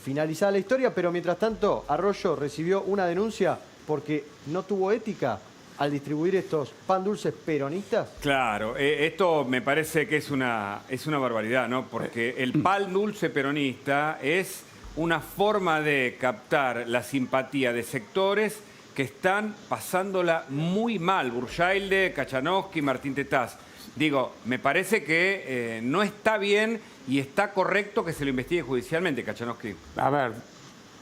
finalizada la historia, pero mientras tanto Arroyo recibió una denuncia porque no tuvo ética al distribuir estos pan dulces peronistas. Claro, esto me parece que es una barbaridad, ¿no? Porque el pan dulce peronista es una forma de captar la simpatía de sectores que están pasándola muy mal. Burjailde, Kachanowski, Martín Tetaz. Digo, me parece que no está bien y está correcto que se lo investigue judicialmente, Kachanowski. A ver,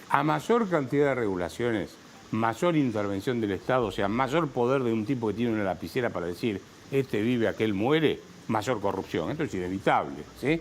a mayor cantidad de regulaciones, mayor intervención del Estado, o sea, mayor poder de un tipo que tiene una lapicera para decir, este vive, aquel muere, mayor corrupción. Esto es inevitable, ¿sí?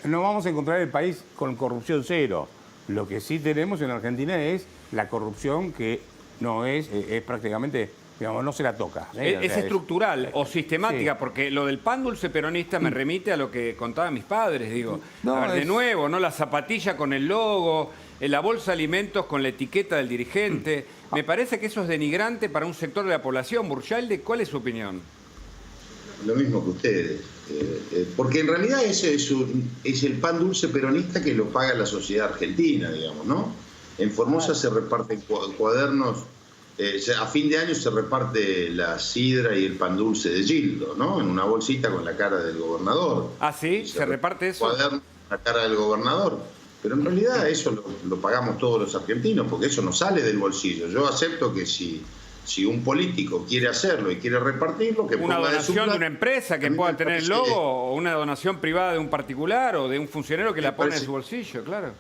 No vamos a encontrar el país con corrupción cero. Lo que sí tenemos en Argentina es la corrupción que no es prácticamente, digamos, no se la toca, ¿sí? Es estructural o sistemática, sí. porque lo del pan dulce peronista me remite a lo que contaban mis padres, digo. No, a ver, de nuevo, ¿no? La zapatilla con el logo, la bolsa de alimentos con la etiqueta del dirigente. Me parece que eso es denigrante para un sector de la población. Burjailde, ¿cuál es su opinión? Lo mismo que ustedes. Porque en realidad ese es el pan dulce peronista que lo paga la sociedad argentina, digamos, ¿no? En Formosa se reparten cuadernos, a fin de año se reparte la sidra y el pan dulce de Gildo, ¿no? En una bolsita con la cara del gobernador. Ah, ¿sí? ¿Se reparte eso? Cuaderno con la cara del gobernador. Pero en realidad eso lo pagamos todos los argentinos, porque eso no sale del bolsillo. Yo acepto que si un político quiere hacerlo y quiere repartirlo, que una ponga donación de una empresa que pueda tener el logo, o una donación privada de un particular o de un funcionario que la pone en su bolsillo, claro.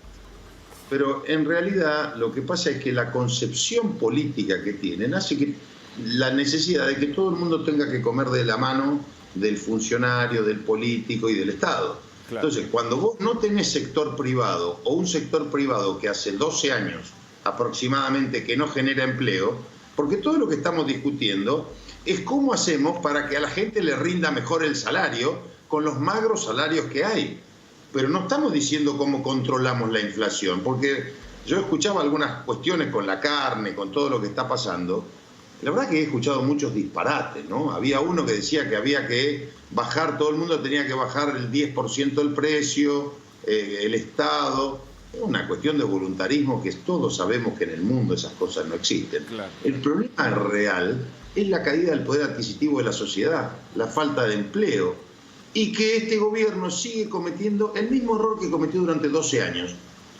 Pero en realidad lo que pasa es que la concepción política que tienen hace que la necesidad de que todo el mundo tenga que comer de la mano del funcionario, del político y del Estado. Claro. Entonces, cuando vos no tenés sector privado o un sector privado que hace 12 años aproximadamente que no genera empleo, porque todo lo que estamos discutiendo es cómo hacemos para que a la gente le rinda mejor el salario con los magros salarios que hay. Pero no estamos diciendo cómo controlamos la inflación, porque yo escuchaba algunas cuestiones con la carne, con todo lo que está pasando. La verdad que he escuchado muchos disparates, ¿no? Había uno que decía que había que bajar, todo el mundo tenía que bajar el 10% del precio, el Estado. Es una cuestión de voluntarismo que todos sabemos que en el mundo esas cosas no existen. Claro. El problema real es la caída del poder adquisitivo de la sociedad, la falta de empleo, y que este gobierno sigue cometiendo el mismo error que cometió durante 12 años.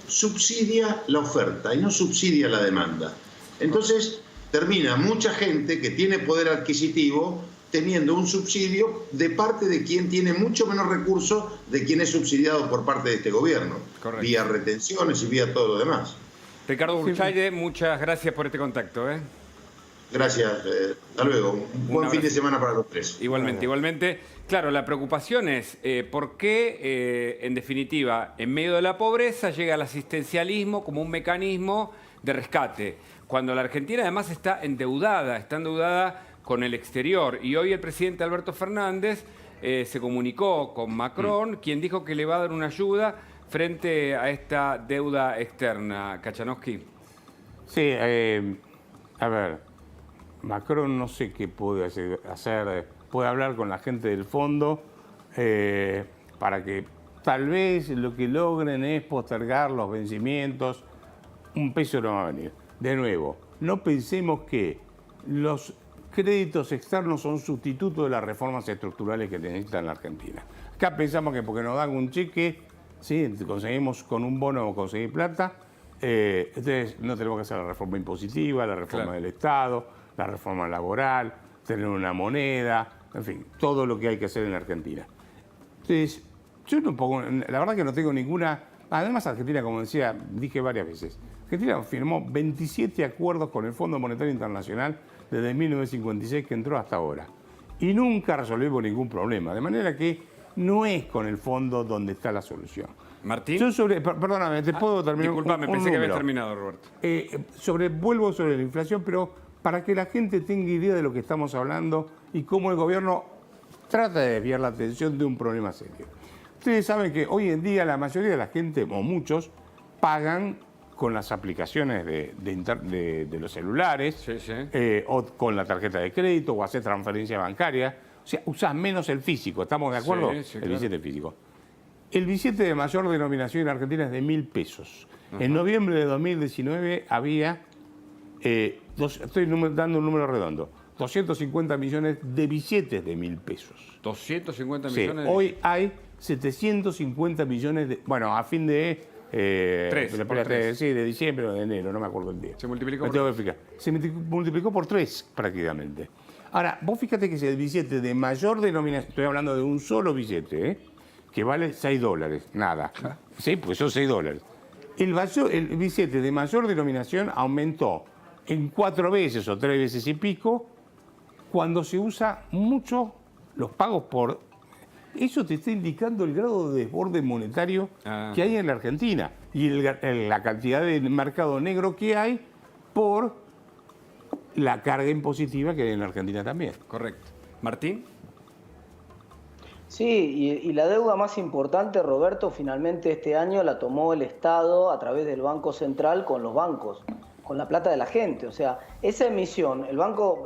Subsidia la oferta y no subsidia la demanda. Entonces termina mucha gente que tiene poder adquisitivo teniendo un subsidio de parte de quien tiene mucho menos recursos de quien es subsidiado por parte de este gobierno. Correcto. Vía retenciones y vía todo lo demás. Ricardo Burjailde, muchas gracias por este contacto. Gracias, hasta luego. Un buen fin de semana para los tres. Igualmente, igualmente. Claro, la preocupación es por qué, en definitiva, en medio de la pobreza llega el asistencialismo como un mecanismo de rescate, cuando la Argentina además está endeudada con el exterior. Y hoy el presidente Alberto Fernández se comunicó con Macron, quien dijo que le va a dar una ayuda frente a esta deuda externa. Kachanowski. Sí, a ver, Macron no sé qué puede hacer, puede hablar con la gente del fondo para que tal vez lo que logren es postergar los vencimientos. Un peso no va a venir. De nuevo, no pensemos que los créditos externos son sustitutos de las reformas estructurales que necesita la Argentina. Acá pensamos que porque nos dan un cheque, ¿sí? Conseguimos con un bono conseguir plata, entonces no tenemos que hacer la reforma impositiva, la reforma del Estado, la reforma laboral, tener una moneda, en fin, todo lo que hay que hacer en la Argentina. Entonces, yo no pongo, la verdad que no tengo ninguna. Además, Argentina, como decía, dije varias veces, Argentina firmó 27 acuerdos con el Fondo Monetario Internacional desde 1956 que entró hasta ahora. Y nunca resolvimos ningún problema. De manera que no es con el fondo donde está la solución. Martín. Yo perdóname, ¿te puedo terminar? Disculpame, pensé que había terminado, Roberto. Vuelvo sobre la inflación, pero para que la gente tenga idea de lo que estamos hablando y cómo el gobierno trata de desviar la atención de un problema serio. Ustedes saben que hoy en día la mayoría de la gente, o muchos, pagan con las aplicaciones de los celulares, Sí, sí. o con la tarjeta de crédito, o hacer transferencia bancaria. O sea, usás menos el físico, ¿estamos de acuerdo? Sí, sí, el claro. billete físico. El billete de mayor denominación en Argentina es de 1.000 pesos. En noviembre de 2019 había, estoy dando un número redondo, 250 millones de billetes de 1.000 pesos. 250 Sí, millones. hoy hay 750 millones de... Bueno, a fin de... Por tres. Sí, de diciembre o de enero, no me acuerdo el día. Se multiplicó Me por tengo que fijar. Se multiplicó por 3 prácticamente. Ahora, vos fíjate que si el billete de mayor denominación, estoy hablando de un solo billete, que vale $6, nada. Sí, pues son $6. El billete de mayor denominación aumentó en 4 veces o 3 veces y pico cuando se usa mucho los pagos por... Eso te está indicando el grado de desborde monetario que hay en la Argentina y la cantidad de mercado negro que hay por la carga impositiva que hay en la Argentina también. Correcto. Martín. Sí, y la deuda más importante, Roberto, finalmente este año la tomó el Estado a través del Banco Central con los bancos, con la plata de la gente. O sea, esa emisión,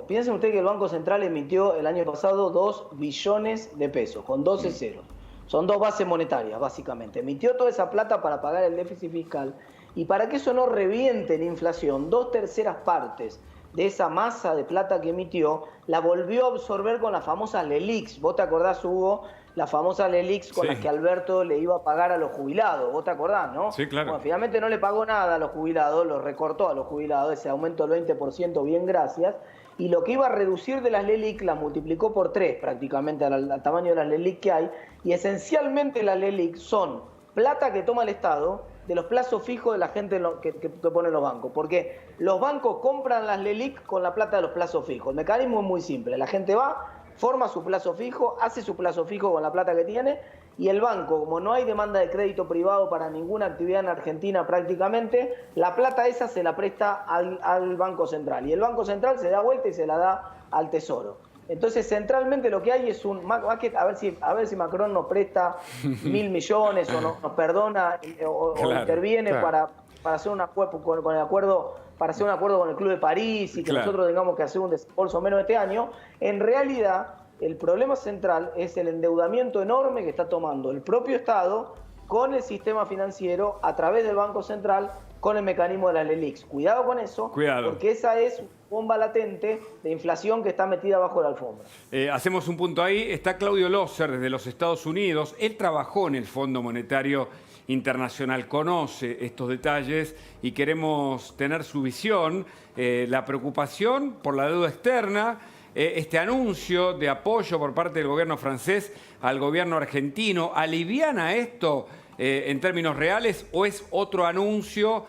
piensen ustedes que el Banco Central emitió el año pasado 2 billones de pesos, con 12 ceros. Son 2 bases monetarias, básicamente. Emitió toda esa plata para pagar el déficit fiscal. Y para que eso no reviente en inflación, 2/3 partes de esa masa de plata que emitió, la volvió a absorber con las famosas LELIQs. ¿Vos te acordás, Hugo? Las famosas LELIQs con Sí. las que Alberto le iba a pagar a los jubilados. ¿Vos te acordás, no? Sí, claro. Bueno, finalmente no le pagó nada a los jubilados, lo recortó a los jubilados, ese aumento del 20%, bien gracias. Y lo que iba a reducir de las LELIQ la multiplicó por 3 prácticamente al tamaño de las LELIQ que hay. Y esencialmente las LELIQ son plata que toma el Estado de los plazos fijos de la gente que ponen los bancos. Porque los bancos compran las LELIQ con la plata de los plazos fijos. El mecanismo es muy simple. La gente va, forma su plazo fijo, hace su plazo fijo con la plata que tiene, y el banco, como no hay demanda de crédito privado para ninguna actividad en Argentina prácticamente, la plata esa se la presta al Banco Central. Y el Banco Central se da vuelta y se la da al Tesoro. Entonces, centralmente lo que hay es a ver si Macron nos presta 1.000 millones o nos perdona o Claro, interviene claro. para hacer un acuerdo con el acuerdo, para hacer un acuerdo con el Club de París y que Claro. nosotros tengamos que hacer un desembolso menos este año. En realidad, el problema central es el endeudamiento enorme que está tomando el propio Estado con el sistema financiero a través del Banco Central con el mecanismo de las LELIQs. Cuidado con eso, Cuidado. porque esa es bomba latente de inflación que está metida bajo la alfombra. Hacemos un punto ahí. Está Claudio Loser desde los Estados Unidos. Él trabajó en el Fondo Monetario Internacional, conoce estos detalles y queremos tener su visión. La preocupación por la deuda externa, este anuncio de apoyo por parte del gobierno francés al gobierno argentino, ¿aliviana esto en términos reales o es otro anuncio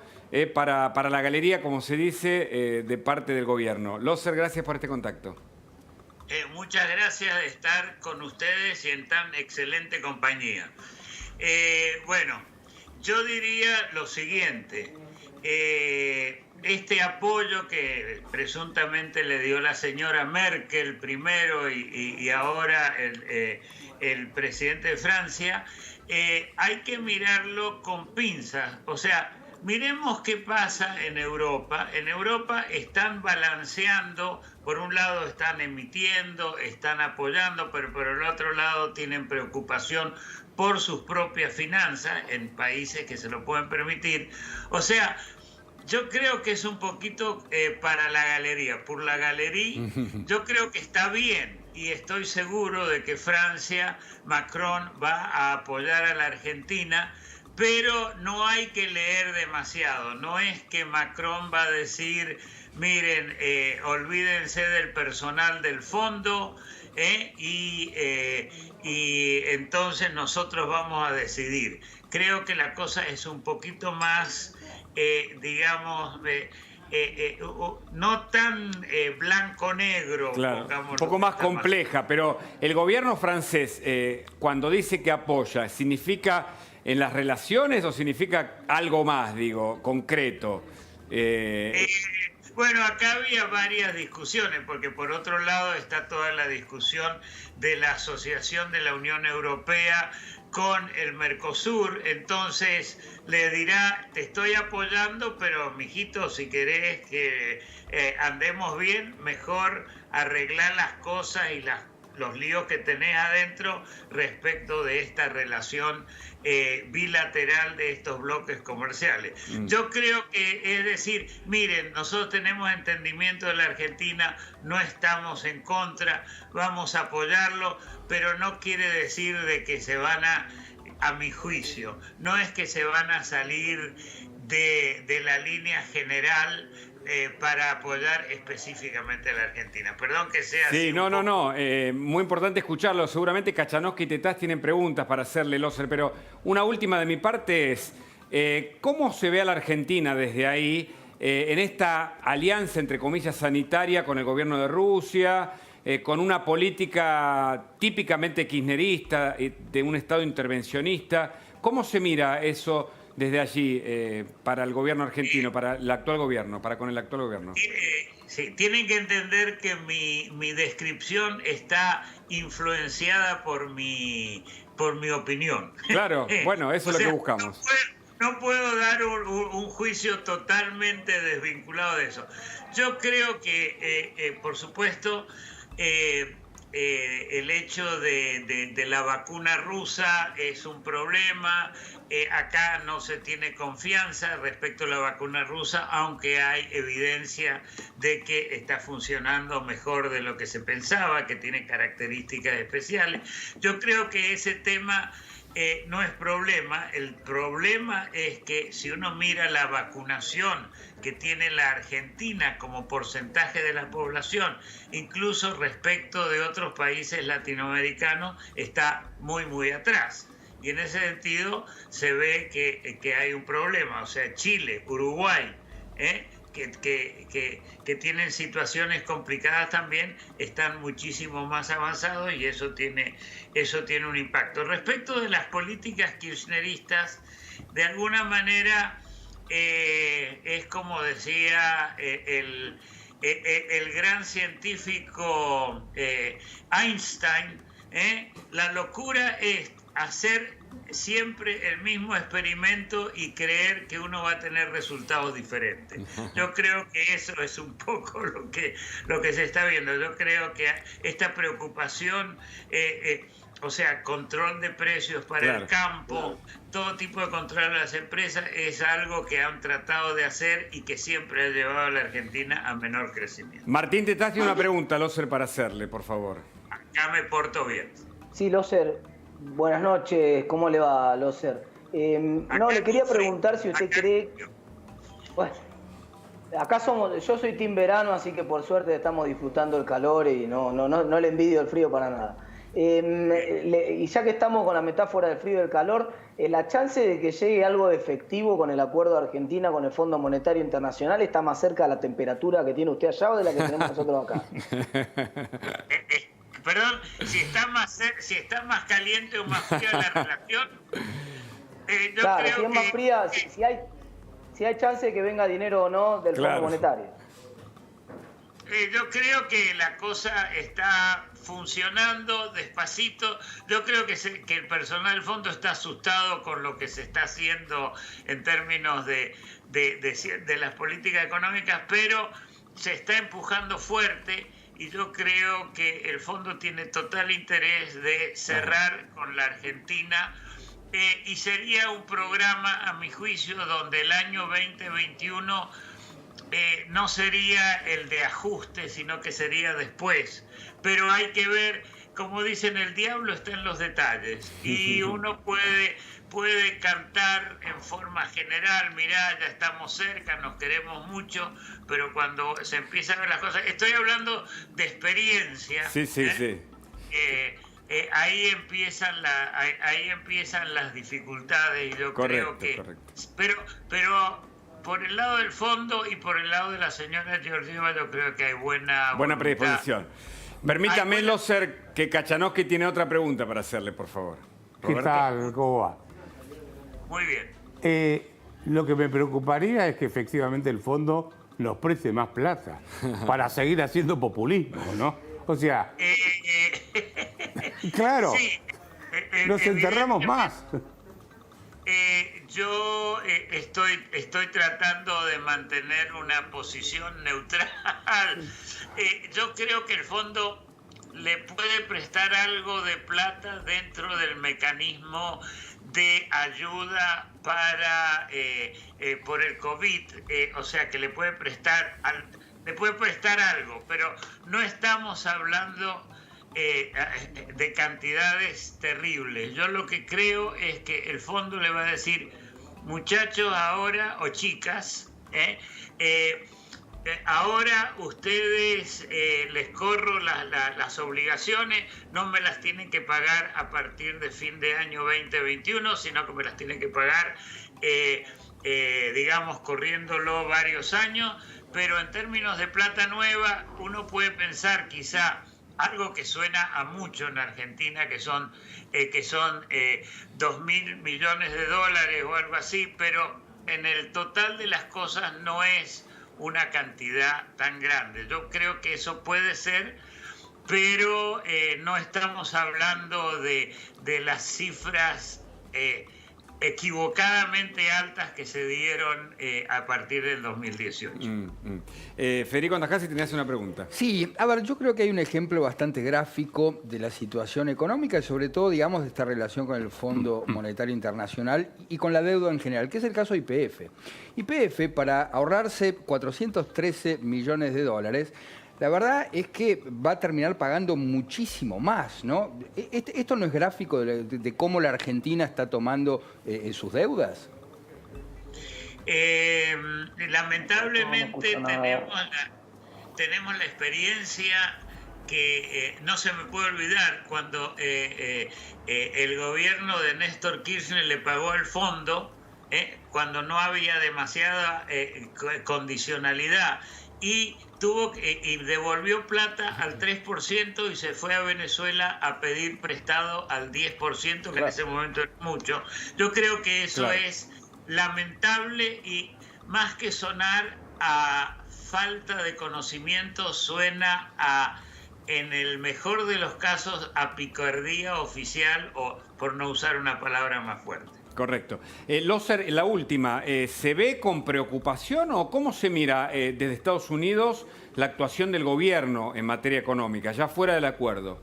para la galería, como se dice, de parte del gobierno? Loser, gracias por este contacto. Muchas gracias de estar con ustedes y en tan excelente compañía. Bueno, yo diría lo siguiente. Este apoyo que presuntamente le dio la señora Merkel primero y ahora el presidente de Francia, hay que mirarlo con pinzas. O sea, miremos qué pasa en Europa. En Europa están balanceando, por un lado están emitiendo, están apoyando, pero por el otro lado tienen preocupación por sus propias finanzas en países que se lo pueden permitir. O sea, yo creo que es un poquito para la galería. Por la galería, yo creo que está bien y estoy seguro de que Francia, Macron va a apoyar a la Argentina, pero no hay que leer demasiado. No es que Macron va a decir, miren, olvídense del personal del fondo y entonces nosotros vamos a decidir. Creo que la cosa es un poquito más, digamos, no tan blanco-negro. Claro, un poco más compleja, pero el gobierno francés, cuando dice que apoya, ¿significa en las relaciones o significa algo más, digo, concreto? Bueno, acá había varias discusiones, porque por otro lado está toda la discusión de la asociación de la Unión Europea con el Mercosur, entonces le dirá, te estoy apoyando, pero mijito, si querés que andemos bien, mejor arreglar las cosas y los líos que tenés adentro respecto de esta relación bilateral de estos bloques comerciales. Yo creo que, es decir, miren, nosotros tenemos entendimiento de la Argentina, no estamos en contra, vamos a apoyarlo, pero no quiere decir de que se van a mi juicio, no es que se van a salir de la línea general para apoyar específicamente a la Argentina. Perdón que sea así. Sí, no. Muy importante escucharlo. Seguramente Kachanowski y Tetaz tienen preguntas para hacerle, Loser, pero una última de mi parte es, ¿cómo se ve a la Argentina desde ahí en esta alianza, entre comillas, sanitaria con el gobierno de Rusia, con una política típicamente kirchnerista, de un Estado intervencionista? ¿Cómo se mira eso desde allí para el gobierno argentino, para el actual gobierno, para con el actual gobierno? Sí, tienen que entender que mi descripción está influenciada por mi opinión. Claro, bueno, eso es lo que buscamos. No puedo dar un juicio totalmente desvinculado de eso. Yo creo que, por supuesto, el hecho de la vacuna rusa es un problema. Acá no se tiene confianza respecto a la vacuna rusa, aunque hay evidencia de que está funcionando mejor de lo que se pensaba, que tiene características especiales. Yo creo que ese tema no es problema. El problema es que si uno mira la vacunación que tiene la Argentina como porcentaje de la población, incluso respecto de otros países latinoamericanos, está muy atrás. Y en ese sentido se ve que hay un problema. O sea, Chile, Uruguay, que tienen situaciones complicadas también, están muchísimo más avanzados y eso tiene un impacto. Respecto de las políticas kirchneristas, de alguna manera es como decía el gran científico Einstein, la locura es hacer siempre el mismo experimento y creer que uno va a tener resultados diferentes. Yo creo que eso es un poco lo que se está viendo. Yo creo que esta preocupación, o sea, control de precios para el campo, todo tipo de control a las empresas, es algo que han tratado de hacer y que siempre ha llevado a la Argentina a menor crecimiento. Martín Tetaz tiene una pregunta, Loser, para hacerle, por favor. Acá me porto bien. Sí, Loser. Buenas noches, ¿cómo le va, Loser? Le quería preguntar si usted cree... Bueno, acá yo soy team verano, así que por suerte estamos disfrutando el calor y no le envidio el frío para nada. Y ya que estamos con la metáfora del frío y del calor, la chance de que llegue algo de efectivo con el acuerdo de Argentina con el Fondo Monetario Internacional está más cerca de la temperatura que tiene usted allá o de la que tenemos nosotros acá. Perdón, si está más caliente o más fría la relación. Yo claro, creo si es más fría, si hay chance de que venga dinero o no del Fondo Monetario. Yo creo que la cosa está funcionando despacito. Yo creo que el personal del fondo está asustado con lo que se está haciendo en términos de las políticas económicas, pero se está empujando fuerte. Y yo creo que el fondo tiene total interés de cerrar con la Argentina y sería un programa, a mi juicio, donde el año 2021 no sería el de ajuste, sino que sería después. Pero hay que ver, como dicen, el diablo está en los detalles y uno puede cantar en forma general, mirá, ya estamos cerca, nos queremos mucho, pero cuando se empieza a ver las cosas, estoy hablando de experiencia. Sí. Ahí empiezan las dificultades y yo creo que... Correcto. Pero por el lado del fondo y por el lado de la señora Georgieva yo creo que hay buena predisposición. Permítame, Loser, que Kachanowski tiene otra pregunta para hacerle, por favor. ¿Qué tal? ¿Cómo va? Muy bien. Lo que me preocuparía es que efectivamente el fondo nos preste más plata para seguir haciendo populismo, ¿no? O sea, claro, Sí. Nos enterramos más. Yo estoy tratando de mantener una posición neutral. Yo creo que el fondo le puede prestar algo de plata dentro del mecanismo de ayuda para por el COVID, o sea que le puede prestar algo, pero no estamos hablando de cantidades terribles. Yo lo que creo es que el fondo le va a decir, muchachos ahora, o chicas, ahora ustedes les corro las obligaciones, no me las tienen que pagar a partir de fin de año 2021, sino que me las tienen que pagar, digamos, corriéndolo varios años, pero en términos de plata nueva, uno puede pensar quizá algo que suena a mucho en Argentina, que son 2.000 millones de dólares o algo así, pero en el total de las cosas no es una cantidad tan grande. Yo creo que eso puede ser, pero no estamos hablando de las cifras equivocadamente altas que se dieron a partir del 2018. Federico Andajasi, tenías una pregunta. Sí, a ver, yo creo que hay un ejemplo bastante gráfico de la situación económica y sobre todo, digamos, de esta relación con el Fondo Monetario Internacional y con la deuda en general, que es el caso de YPF. YPF, para ahorrarse 413 millones de dólares, la verdad es que va a terminar pagando muchísimo más, ¿no? ¿Esto no es gráfico de cómo la Argentina está tomando sus deudas? Lamentablemente tenemos la experiencia que no se me puede olvidar cuando el gobierno de Néstor Kirchner le pagó el fondo, cuando no había demasiada condicionalidad, y devolvió plata al 3% y se fue a Venezuela a pedir prestado al 10%, que en ese momento era mucho. Yo creo que eso es lamentable y más que sonar a falta de conocimiento, suena a, en el mejor de los casos, a picardía oficial, o por no usar una palabra más fuerte. Correcto. Loser, la última, ¿se ve con preocupación o cómo se mira desde Estados Unidos la actuación del gobierno en materia económica, ya fuera del acuerdo?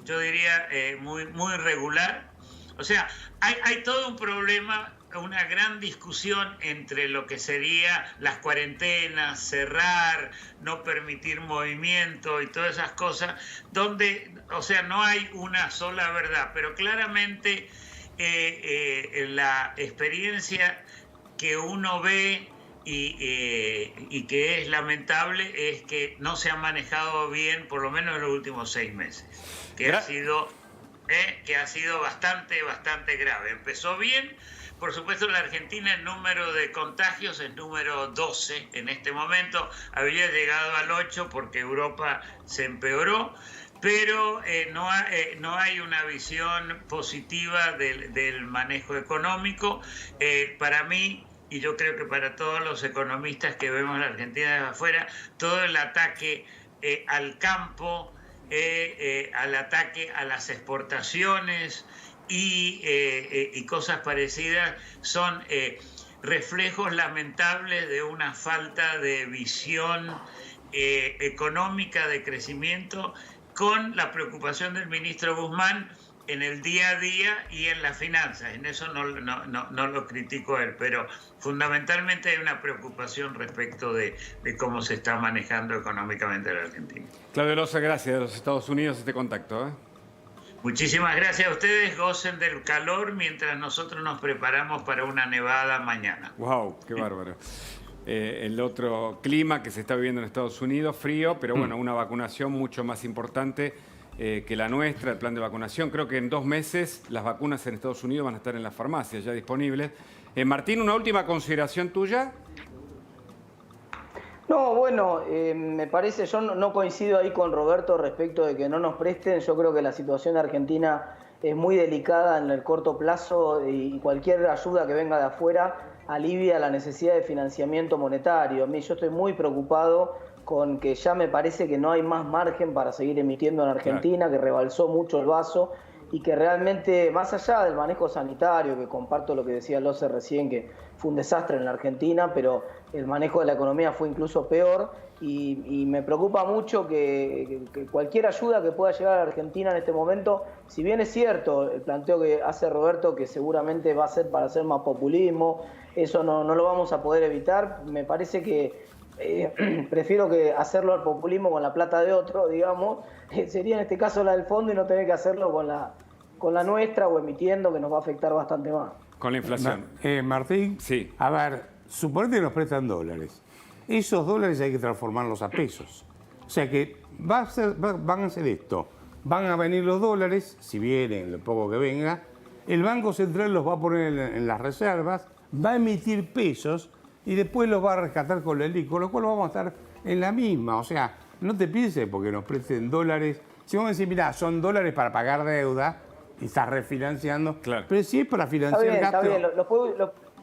Yo diría, muy regular. O sea, hay todo un problema, una gran discusión entre lo que sería las cuarentenas, cerrar, no permitir movimiento y todas esas cosas, donde, o sea, no hay una sola verdad, pero claramente la experiencia que uno ve y que es lamentable es que no se ha manejado bien, por lo menos en los últimos 6 meses, que ha sido bastante grave. Empezó bien. Por supuesto, la Argentina, el número de contagios es número 12 en este momento. Había llegado al 8 porque Europa se empeoró, pero no hay una visión positiva del manejo económico. Para mí, y yo creo que para todos los economistas que vemos la Argentina desde afuera, todo el ataque al campo, al ataque a las exportaciones y cosas parecidas son reflejos lamentables de una falta de visión económica de crecimiento, con la preocupación del ministro Guzmán en el día a día y en las finanzas. En eso no lo critico a él, pero fundamentalmente hay una preocupación respecto de cómo se está manejando económicamente la Argentina. Claudio Loza, gracias de los Estados Unidos este contacto. Muchísimas gracias a ustedes, gocen del calor mientras nosotros nos preparamos para una nevada mañana. ¡Wow! ¡Qué bárbaro! El otro clima que se está viviendo en Estados Unidos, frío, pero bueno, una vacunación mucho más importante que la nuestra, el plan de vacunación. Creo que en 2 meses las vacunas en Estados Unidos van a estar en las farmacias ya disponibles. Martín, una última consideración tuya. No, bueno, me parece, yo no coincido ahí con Roberto respecto de que no nos presten. Yo creo que la situación argentina es muy delicada en el corto plazo y cualquier ayuda que venga de afuera alivia la necesidad de financiamiento monetario. Yo estoy muy preocupado con que ya me parece que no hay más margen para seguir emitiendo en Argentina, que rebalsó mucho el vaso y que realmente, más allá del manejo sanitario, que comparto lo que decía Loce recién, que fue un desastre en la Argentina, pero el manejo de la economía fue incluso peor, y me preocupa mucho que cualquier ayuda que pueda llegar a la Argentina en este momento, si bien es cierto el planteo que hace Roberto, que seguramente va a ser para hacer más populismo, eso no lo vamos a poder evitar, me parece que prefiero que hacerlo al populismo con la plata de otro, digamos, sería en este caso la del fondo y no tener que hacerlo con la nuestra o emitiendo, que nos va a afectar bastante más. Con la inflación. Martín, Sí. a ver, suponete que nos prestan dólares. Esos dólares hay que transformarlos a pesos. O sea que van a hacer esto. Van a venir los dólares, si vienen, lo poco que venga. El Banco Central los va a poner en las reservas, va a emitir pesos y después los va a rescatar con la LELIQ, con lo cual vamos a estar en la misma. O sea, no te pienses porque nos presten dólares. Si vamos a decir, mirá, son dólares para pagar deuda y estás refinanciando, claro. Pero si es para financiar Está gasto... bien,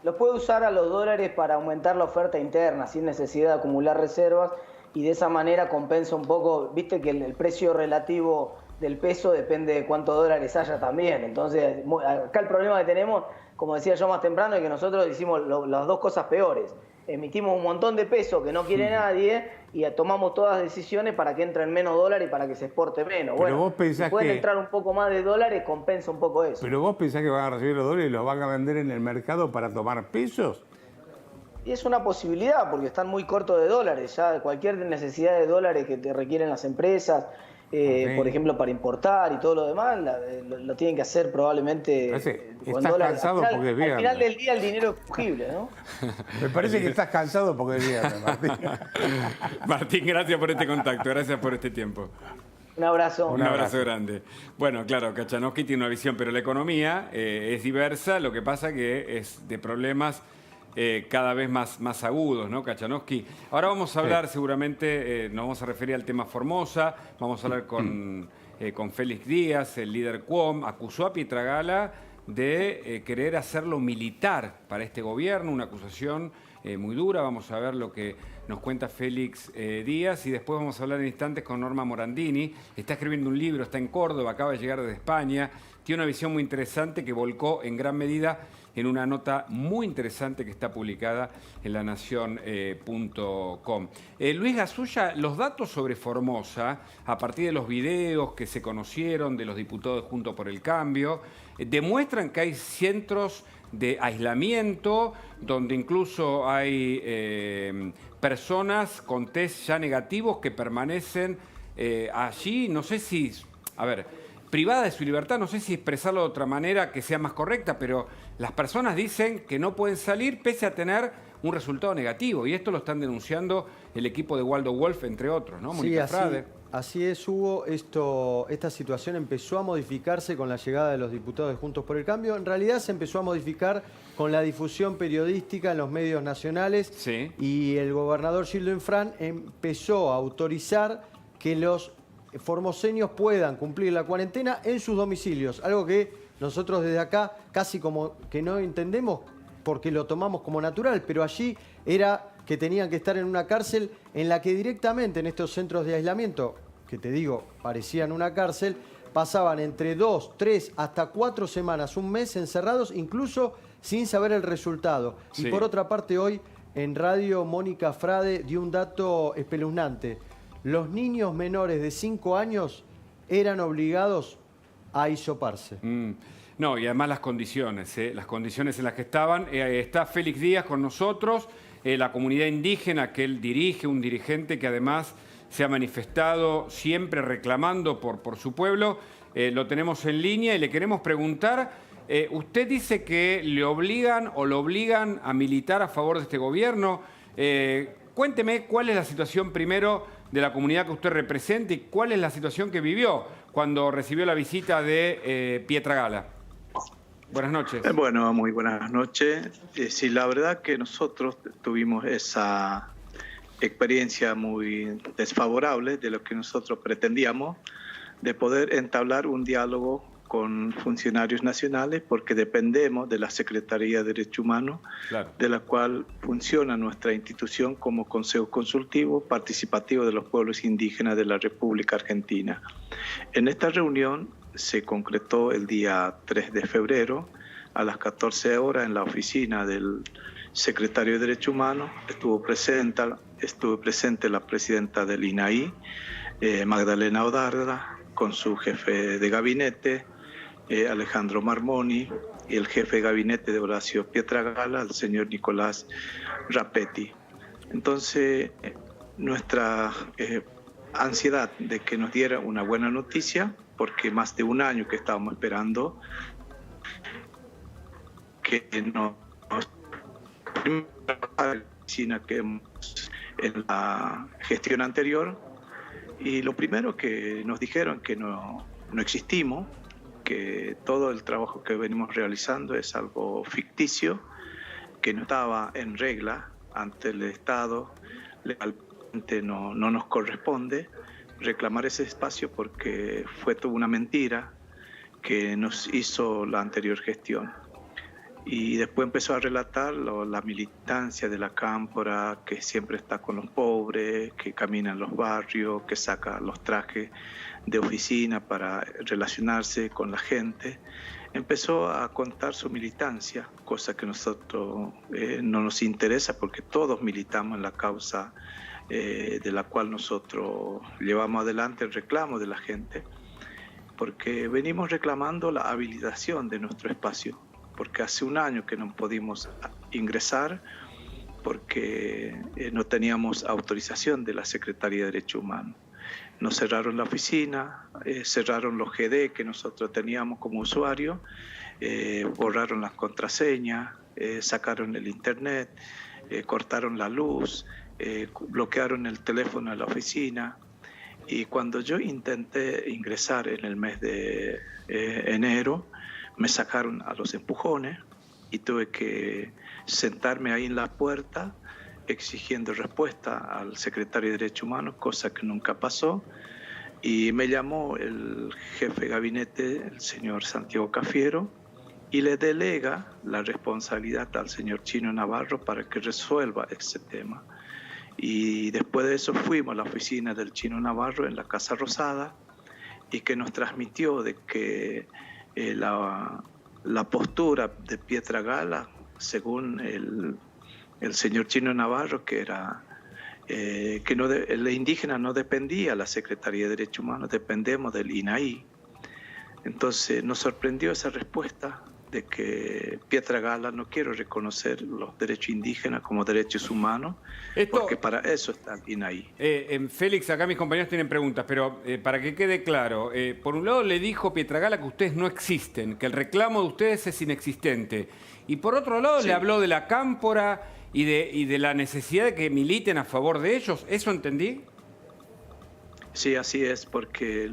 los puede usar a los dólares para aumentar la oferta interna sin necesidad de acumular reservas y de esa manera compensa un poco, viste que el precio relativo del peso depende de cuántos dólares haya también. Entonces, acá el problema que tenemos, como decía yo más temprano, es que nosotros hicimos las dos cosas peores. Emitimos un montón de peso que no quiere nadie y tomamos todas las decisiones para que entren menos dólares y para que se exporte menos. Pero bueno, vos pensás si pueden que... entrar un poco más de dólares, compensa un poco eso. Pero vos pensás que van a recibir los dólares y los van a vender en el mercado para tomar pesos. Y es una posibilidad, porque están muy cortos de dólares. Ya cualquier necesidad de dólares que te requieren las empresas, por ejemplo, para importar y todo lo demás, lo tienen que hacer probablemente con estás dólares. cansado porque es viernes. Al final del día el dinero es fungible, ¿no? Me parece que estás cansado porque es viernes, Martín. Martín, gracias por este contacto, gracias por este tiempo. Un abrazo. Un abrazo grande. Bueno, claro, Kachanowski tiene una visión, pero la economía es diversa, lo que pasa que es de problemas cada vez más agudos, ¿no, Kachanowski? Ahora vamos a hablar, seguramente, nos vamos a referir al tema Formosa, vamos a hablar con Félix Díaz, el líder QOM, acusó a Pietragala de querer hacerlo militar para este gobierno, una acusación muy dura. Vamos a ver lo que nos cuenta Félix Díaz y después vamos a hablar en instantes con Norma Morandini. Está escribiendo un libro, está en Córdoba, acaba de llegar desde España. Tiene una visión muy interesante que volcó en gran medida en una nota muy interesante que está publicada en lanación.com. Luis Gasulla, los datos sobre Formosa, a partir de los videos que se conocieron de los diputados de Juntos por el Cambio, demuestran que hay centros de aislamiento, donde incluso hay personas con test ya negativos que permanecen allí, no sé si, privada de su libertad, no sé si expresarlo de otra manera que sea más correcta, pero las personas dicen que no pueden salir pese a tener un resultado negativo, y esto lo están denunciando el equipo de Waldo Wolf, entre otros, ¿no? Sí, así es, Hugo. Esta situación empezó a modificarse con la llegada de los diputados de Juntos por el Cambio. En realidad se empezó a modificar con la difusión periodística en los medios nacionales, sí. Y el gobernador Gildo Infran empezó a autorizar que los formoseños puedan cumplir la cuarentena en sus domicilios, algo que nosotros desde acá casi como que no entendemos porque lo tomamos como natural, pero allí era que tenían que estar en una cárcel en la que directamente en estos centros de aislamiento, que te digo, parecían una cárcel, pasaban entre 2, 3, hasta 4 semanas, un mes encerrados, incluso sin saber el resultado. Sí. Y por otra parte, hoy en radio Mónica Frade dio un dato espeluznante. Los niños menores de 5 años eran obligados a hisoparse. No, y además las condiciones en las que estaban. Está Félix Díaz con nosotros, la comunidad indígena que él dirige, un dirigente que además se ha manifestado siempre reclamando por su pueblo. Lo tenemos en línea y le queremos preguntar, usted dice que lo obligan a militar a favor de este gobierno. Cuénteme cuál es la situación primero de la comunidad que usted representa y cuál es la situación que vivió cuando recibió la visita de Pietragala. Buenas noches. Bueno, muy buenas noches. Sí, la verdad que nosotros tuvimos esa experiencia muy desfavorable de lo que nosotros pretendíamos, de poder entablar un diálogo con funcionarios nacionales porque dependemos de la Secretaría de Derechos Humanos, Claro. de la cual funciona nuestra institución como Consejo Consultivo Participativo de los Pueblos Indígenas de la República Argentina. En esta reunión se concretó el día 3 de febrero a las 14 horas en la oficina del secretario de Derechos Humanos. Estuvo presente la presidenta del INAI, Magdalena Odarda, con su jefe de gabinete, Alejandro Marmoni, y el jefe de gabinete de Horacio Pietragala, el señor Nicolás Rapetti. Entonces, nuestra ansiedad de que nos diera una buena noticia, porque más de un año que estábamos esperando que nos que en la gestión anterior, y lo primero que nos dijeron que no existimos, que todo el trabajo que venimos realizando es algo ficticio, que no estaba en regla ante el Estado, legalmente no nos corresponde reclamar ese espacio porque fue toda una mentira que nos hizo la anterior gestión. Y después empezó a relatar la militancia de la Cámpora, que siempre está con los pobres, que camina en los barrios, que saca los trajes de oficina para relacionarse con la gente. Empezó a contar su militancia, cosa que a nosotros no nos interesa porque todos militamos en la causa de la cual nosotros llevamos adelante el reclamo de la gente, porque venimos reclamando la habilitación de nuestro espacio, porque hace un año que no pudimos ingresar porque no teníamos autorización de la Secretaría de Derechos Humanos. Nos cerraron la oficina, cerraron los GD que nosotros teníamos como usuario, borraron las contraseñas, sacaron el internet, cortaron la luz, bloquearon el teléfono de la oficina. Y cuando yo intenté ingresar en el mes de enero, me sacaron a los empujones y tuve que sentarme ahí en la puerta exigiendo respuesta al secretario de Derechos Humanos, cosa que nunca pasó. Y me llamó el jefe de gabinete, el señor Santiago Cafiero, y le delega la responsabilidad al señor Chino Navarro para que resuelva ese tema. Y después de eso fuimos a la oficina del Chino Navarro en la Casa Rosada y que nos transmitió de que la postura de Pietragala, según el señor Chino Navarro, que era que el indígena no dependía de la Secretaría de Derechos Humanos, dependemos del INAI. Entonces nos sorprendió esa respuesta de que Pietragala no quiere reconocer los derechos indígenas como derechos humanos, porque para eso está el INAI. Félix, acá mis compañeros tienen preguntas, pero para que quede claro, por un lado le dijo Pietragala que ustedes no existen, que el reclamo de ustedes es inexistente, y por otro lado le habló de la Cámpora y de la necesidad de que militen a favor de ellos. ¿Eso entendí? Sí, así es, porque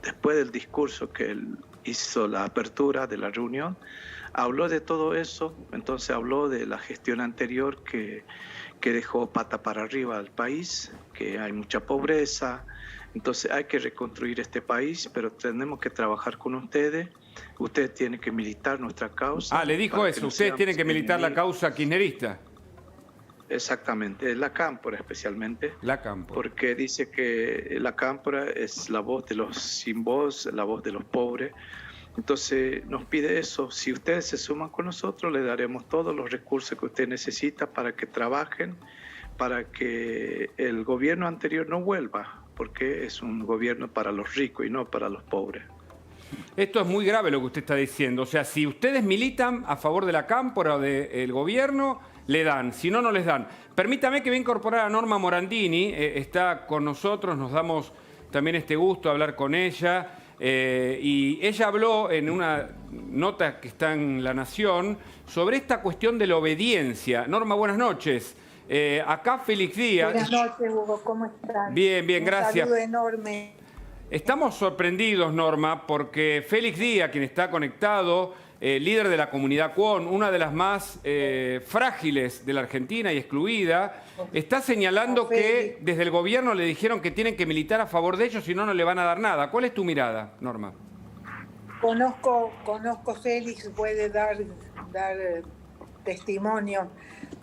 después del discurso que él hizo, la apertura de la reunión, habló de todo eso. Entonces habló de la gestión anterior que dejó pata para arriba al país, que hay mucha pobreza. Entonces hay que reconstruir este país, pero tenemos que trabajar con ustedes. Ustedes tienen que militar nuestra causa. Ah, le dijo eso, ustedes tienen que militar la causa kirchnerista. Exactamente, la Cámpora especialmente. La Cámpora. Porque dice que la Cámpora es la voz de los sin voz, la voz de los pobres. Entonces nos pide eso. Si ustedes se suman con nosotros, le daremos todos los recursos que usted necesita para que trabajen, para que el gobierno anterior no vuelva, porque es un gobierno para los ricos y no para los pobres. Esto es muy grave lo que usted está diciendo. O sea, si ustedes militan a favor de la Cámpora o del gobierno, le dan, si no, no les dan. Permítame que voy a incorporar a Norma Morandini, está con nosotros, nos damos también este gusto de hablar con ella. Y ella habló en una nota que está en La Nación sobre esta cuestión de la obediencia. Norma, buenas noches. Acá Félix Díaz. Buenas noches, Hugo, ¿cómo estás? Bien, gracias. Un saludo enorme. Estamos sorprendidos, Norma, porque Félix Díaz, quien está conectado, líder de la comunidad Cuon, una de las más frágiles de la Argentina y excluida, está señalando que desde el gobierno le dijeron que tienen que militar a favor de ellos, si no, no le van a dar nada. ¿Cuál es tu mirada, Norma? Conozco Félix, puede dar testimonio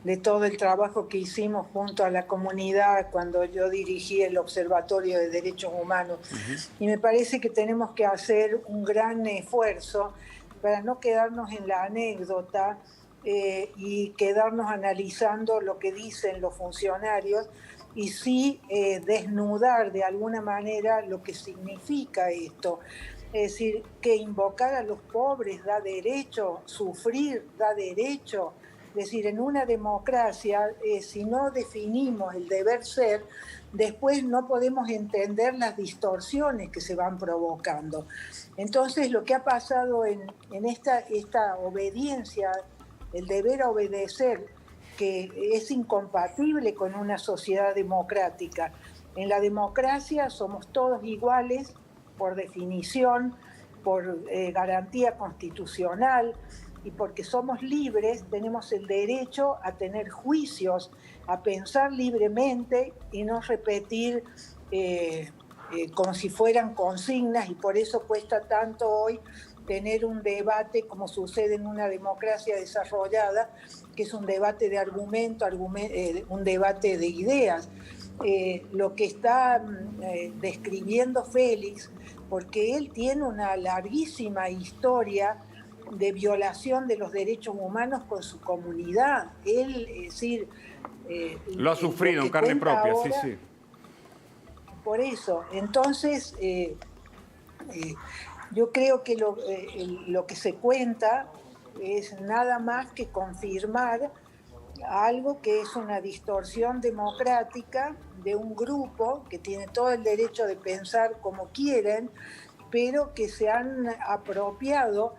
de todo el trabajo que hicimos junto a la comunidad cuando yo dirigí el Observatorio de Derechos Humanos. Y me parece que tenemos que hacer un gran esfuerzo para no quedarnos en la anécdota y quedarnos analizando lo que dicen los funcionarios y sí desnudar de alguna manera lo que significa esto. Es decir, que invocar a los pobres da derecho, sufrir da derecho. Es decir, en una democracia, si no definimos el deber ser, después no podemos entender las distorsiones que se van provocando. Entonces, lo que ha pasado en esta obediencia, el deber a obedecer, que es incompatible con una sociedad democrática. En la democracia somos todos iguales, por definición, por garantía constitucional, y porque somos libres, tenemos el derecho a tener juicios, a pensar libremente y no repetir como si fueran consignas, y por eso cuesta tanto hoy tener un debate como sucede en una democracia desarrollada, que es un debate de argumento, un debate de ideas. Lo que está describiendo Félix, porque él tiene una larguísima historia de violación de los derechos humanos con su comunidad. Él, es decir... lo ha sufrido en carne propia, ahora, sí. Por eso, entonces, yo creo que lo que se cuenta es nada más que confirmar algo que es una distorsión democrática de un grupo que tiene todo el derecho de pensar como quieren, pero que se han apropiado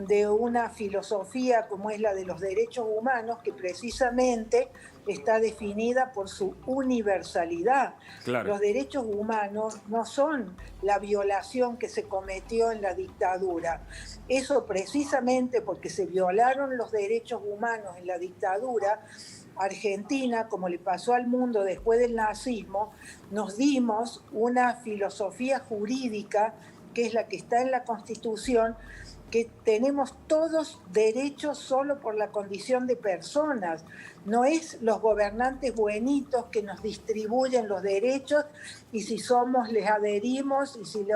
de una filosofía como es la de los derechos humanos, que precisamente está definida por su universalidad. Claro. Los derechos humanos no son la violación que se cometió en la dictadura. Eso precisamente porque se violaron los derechos humanos en la dictadura, Argentina, como le pasó al mundo después del nazismo, nos dimos una filosofía jurídica, que es la que está en la Constitución, que tenemos todos derechos solo por la condición de personas. No es los gobernantes buenitos que nos distribuyen los derechos y si les adherimos y si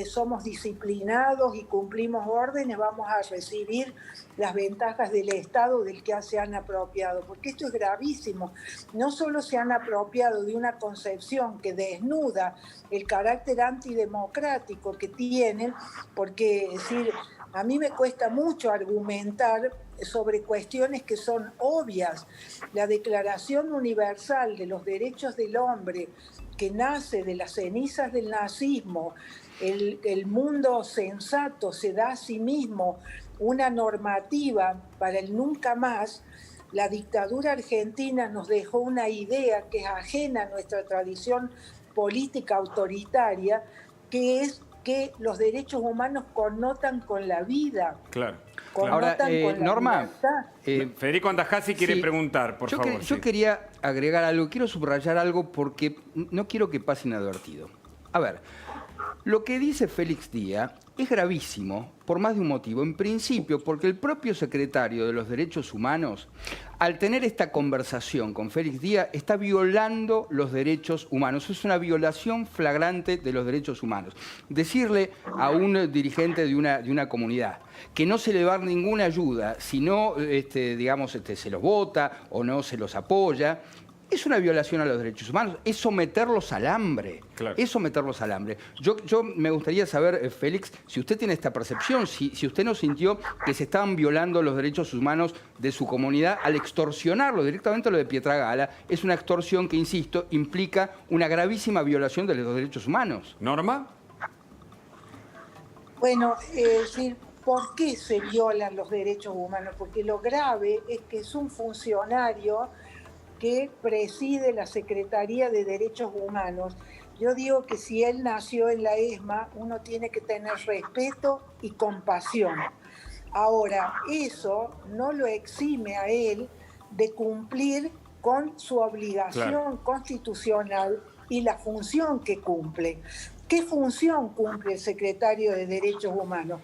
somos disciplinados y cumplimos órdenes, vamos a recibir las ventajas del Estado del que se han apropiado. Porque esto es gravísimo. No solo se han apropiado de una concepción que desnuda el carácter antidemocrático que tienen, porque, es decir, a mí me cuesta mucho argumentar sobre cuestiones que son obvias. La Declaración Universal de los Derechos del Hombre, que nace de las cenizas del nazismo, el mundo sensato se da a sí mismo una normativa para el nunca más. La dictadura argentina nos dejó una idea que es ajena a nuestra tradición política autoritaria, que es que los derechos humanos connotan con la vida. Claro. Ahora, Norma, Federico Andajasi quiere preguntar, por favor. Yo quería agregar algo, quiero subrayar algo porque no quiero que pase inadvertido. A ver, lo que dice Félix Díaz es gravísimo por más de un motivo. En principio, porque el propio secretario de los Derechos Humanos, al tener esta conversación con Félix Díaz, está violando los derechos humanos. Es una violación flagrante de los derechos humanos. Decirle a un dirigente de una comunidad que no se le va a dar ninguna ayuda si no, se los vota o no se los apoya, es una violación a los derechos humanos, es someterlos al hambre. Claro. Es someterlos al hambre. Yo me gustaría saber, Félix, si usted tiene esta percepción, si usted no sintió que se estaban violando los derechos humanos de su comunidad al extorsionarlo directamente. Lo de Pietragala es una extorsión que, insisto, implica una gravísima violación de los derechos humanos. ¿Norma? Bueno, ¿por qué se violan los derechos humanos? Porque lo grave es que es un funcionario que preside la Secretaría de Derechos Humanos. Yo digo que si él nació en la ESMA, uno tiene que tener respeto y compasión. Ahora, eso no lo exime a él de cumplir con su obligación constitucional y la función que cumple. ¿Qué función cumple el secretario de Derechos Humanos?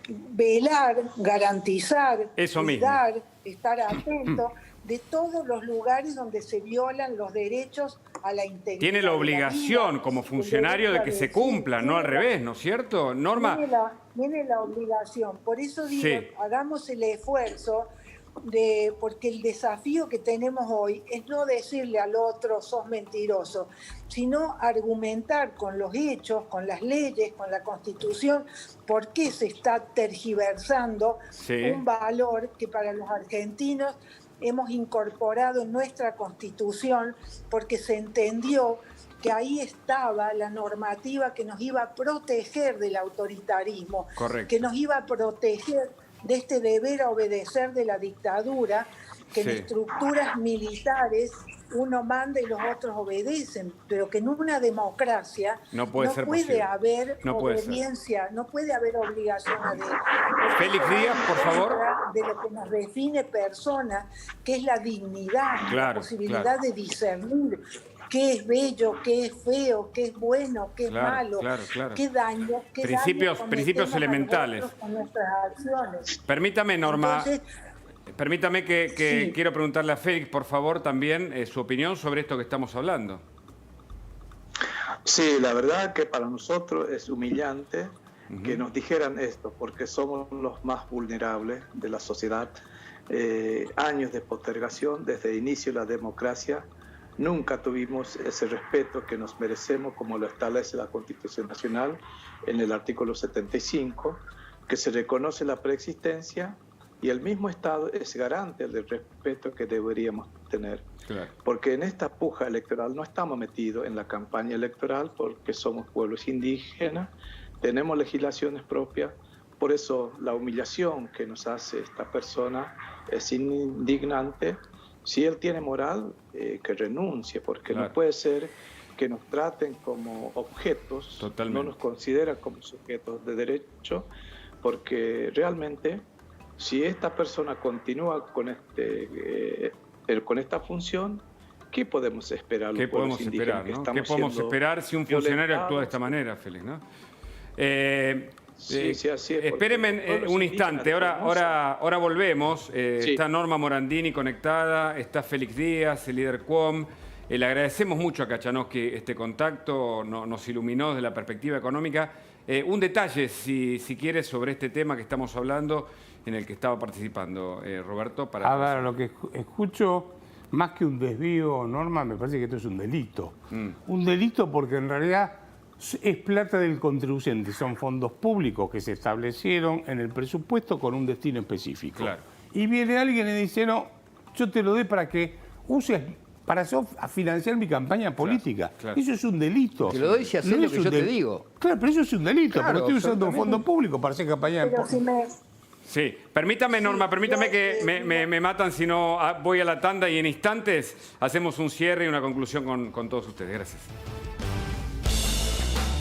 Velar, garantizar, Eso mismo. cuidar, estar atento de todos los lugares donde se violan los derechos a la integridad. Tiene la obligación de la como vida, funcionario de que se decir, cumpla, no al revés, ¿no es cierto? Norma, tiene la obligación. Por eso digo, Sí. hagamos el esfuerzo porque el desafío que tenemos hoy es no decirle al otro sos mentiroso, sino argumentar con los hechos, con las leyes, con la Constitución, por qué se está tergiversando Sí. un valor que para los argentinos hemos incorporado en nuestra Constitución porque se entendió que ahí estaba la normativa que nos iba a proteger del autoritarismo, Correcto. que nos iba a proteger de este deber a obedecer de la dictadura, que Sí. en estructuras militares uno manda y los otros obedecen, pero que en una democracia No puede ser puede posible. haber No puede ser. obediencia, no puede haber obligaciones de... Félix Díaz, por favor. De lo que nos define persona, que es la dignidad, Claro, la posibilidad claro. de discernir qué es bello, qué es feo, qué es bueno, qué es Claro, malo, claro. qué daño, qué Principios daño principios cometemos a elementales. nosotros con nuestras acciones. Permítame, Norma, Entonces, permítame que Sí. quiero preguntarle a Félix, por favor, también su opinión sobre esto que estamos hablando. Sí, la verdad que para nosotros es humillante que nos dijeran esto, porque somos los más vulnerables de la sociedad. Años de postergación desde el inicio de la democracia, nunca tuvimos ese respeto que nos merecemos como lo establece la Constitución Nacional en el artículo 75, que se reconoce la preexistencia y el mismo Estado es garante del respeto que deberíamos tener. Claro. Porque en esta puja electoral no estamos metidos en la campaña electoral porque somos pueblos indígenas, tenemos legislaciones propias, por eso la humillación que nos hace esta persona es indignante. Si él tiene moral, que renuncie, porque Claro. no puede ser que nos traten como objetos, Totalmente. no nos consideran como sujetos de derecho, porque realmente si esta persona continúa con esta función, ¿qué podemos esperar? ¿Qué los pueblos podemos indígenas esperar? que ¿No? estamos ¿Qué podemos siendo esperar si un funcionario actúa de violentados? esta manera, Félix? ¿No? Sí, sí, así es, porque Espérenme los pueblos un indígenas instante, ahora volvemos. Sí. Está Norma Morandini conectada, está Félix Díaz, el líder QUOM. Le agradecemos mucho a Kachanowski este contacto, nos iluminó desde la perspectiva económica. Un detalle, si quieres, sobre este tema que estamos hablando, en el que estaba participando Roberto. A ver, lo que escucho, más que un desvío, Norma, me parece que esto es un delito. Un delito porque en realidad es plata del contribuyente, son fondos públicos que se establecieron en el presupuesto con un destino específico. Claro. Y viene alguien y dice, no, yo te lo doy para que uses para financiar mi campaña política. claro. Eso es un delito. Te lo doy si haces No lo es que un yo te del- digo. Claro, pero eso es un delito, Claro, pero estoy usando un absolutamente. fondo público para hacer campaña pero si me... Sí, permítame, Norma, permítame yo, que me matan si no voy a la tanda y en instantes hacemos un cierre y una conclusión con todos ustedes. Gracias.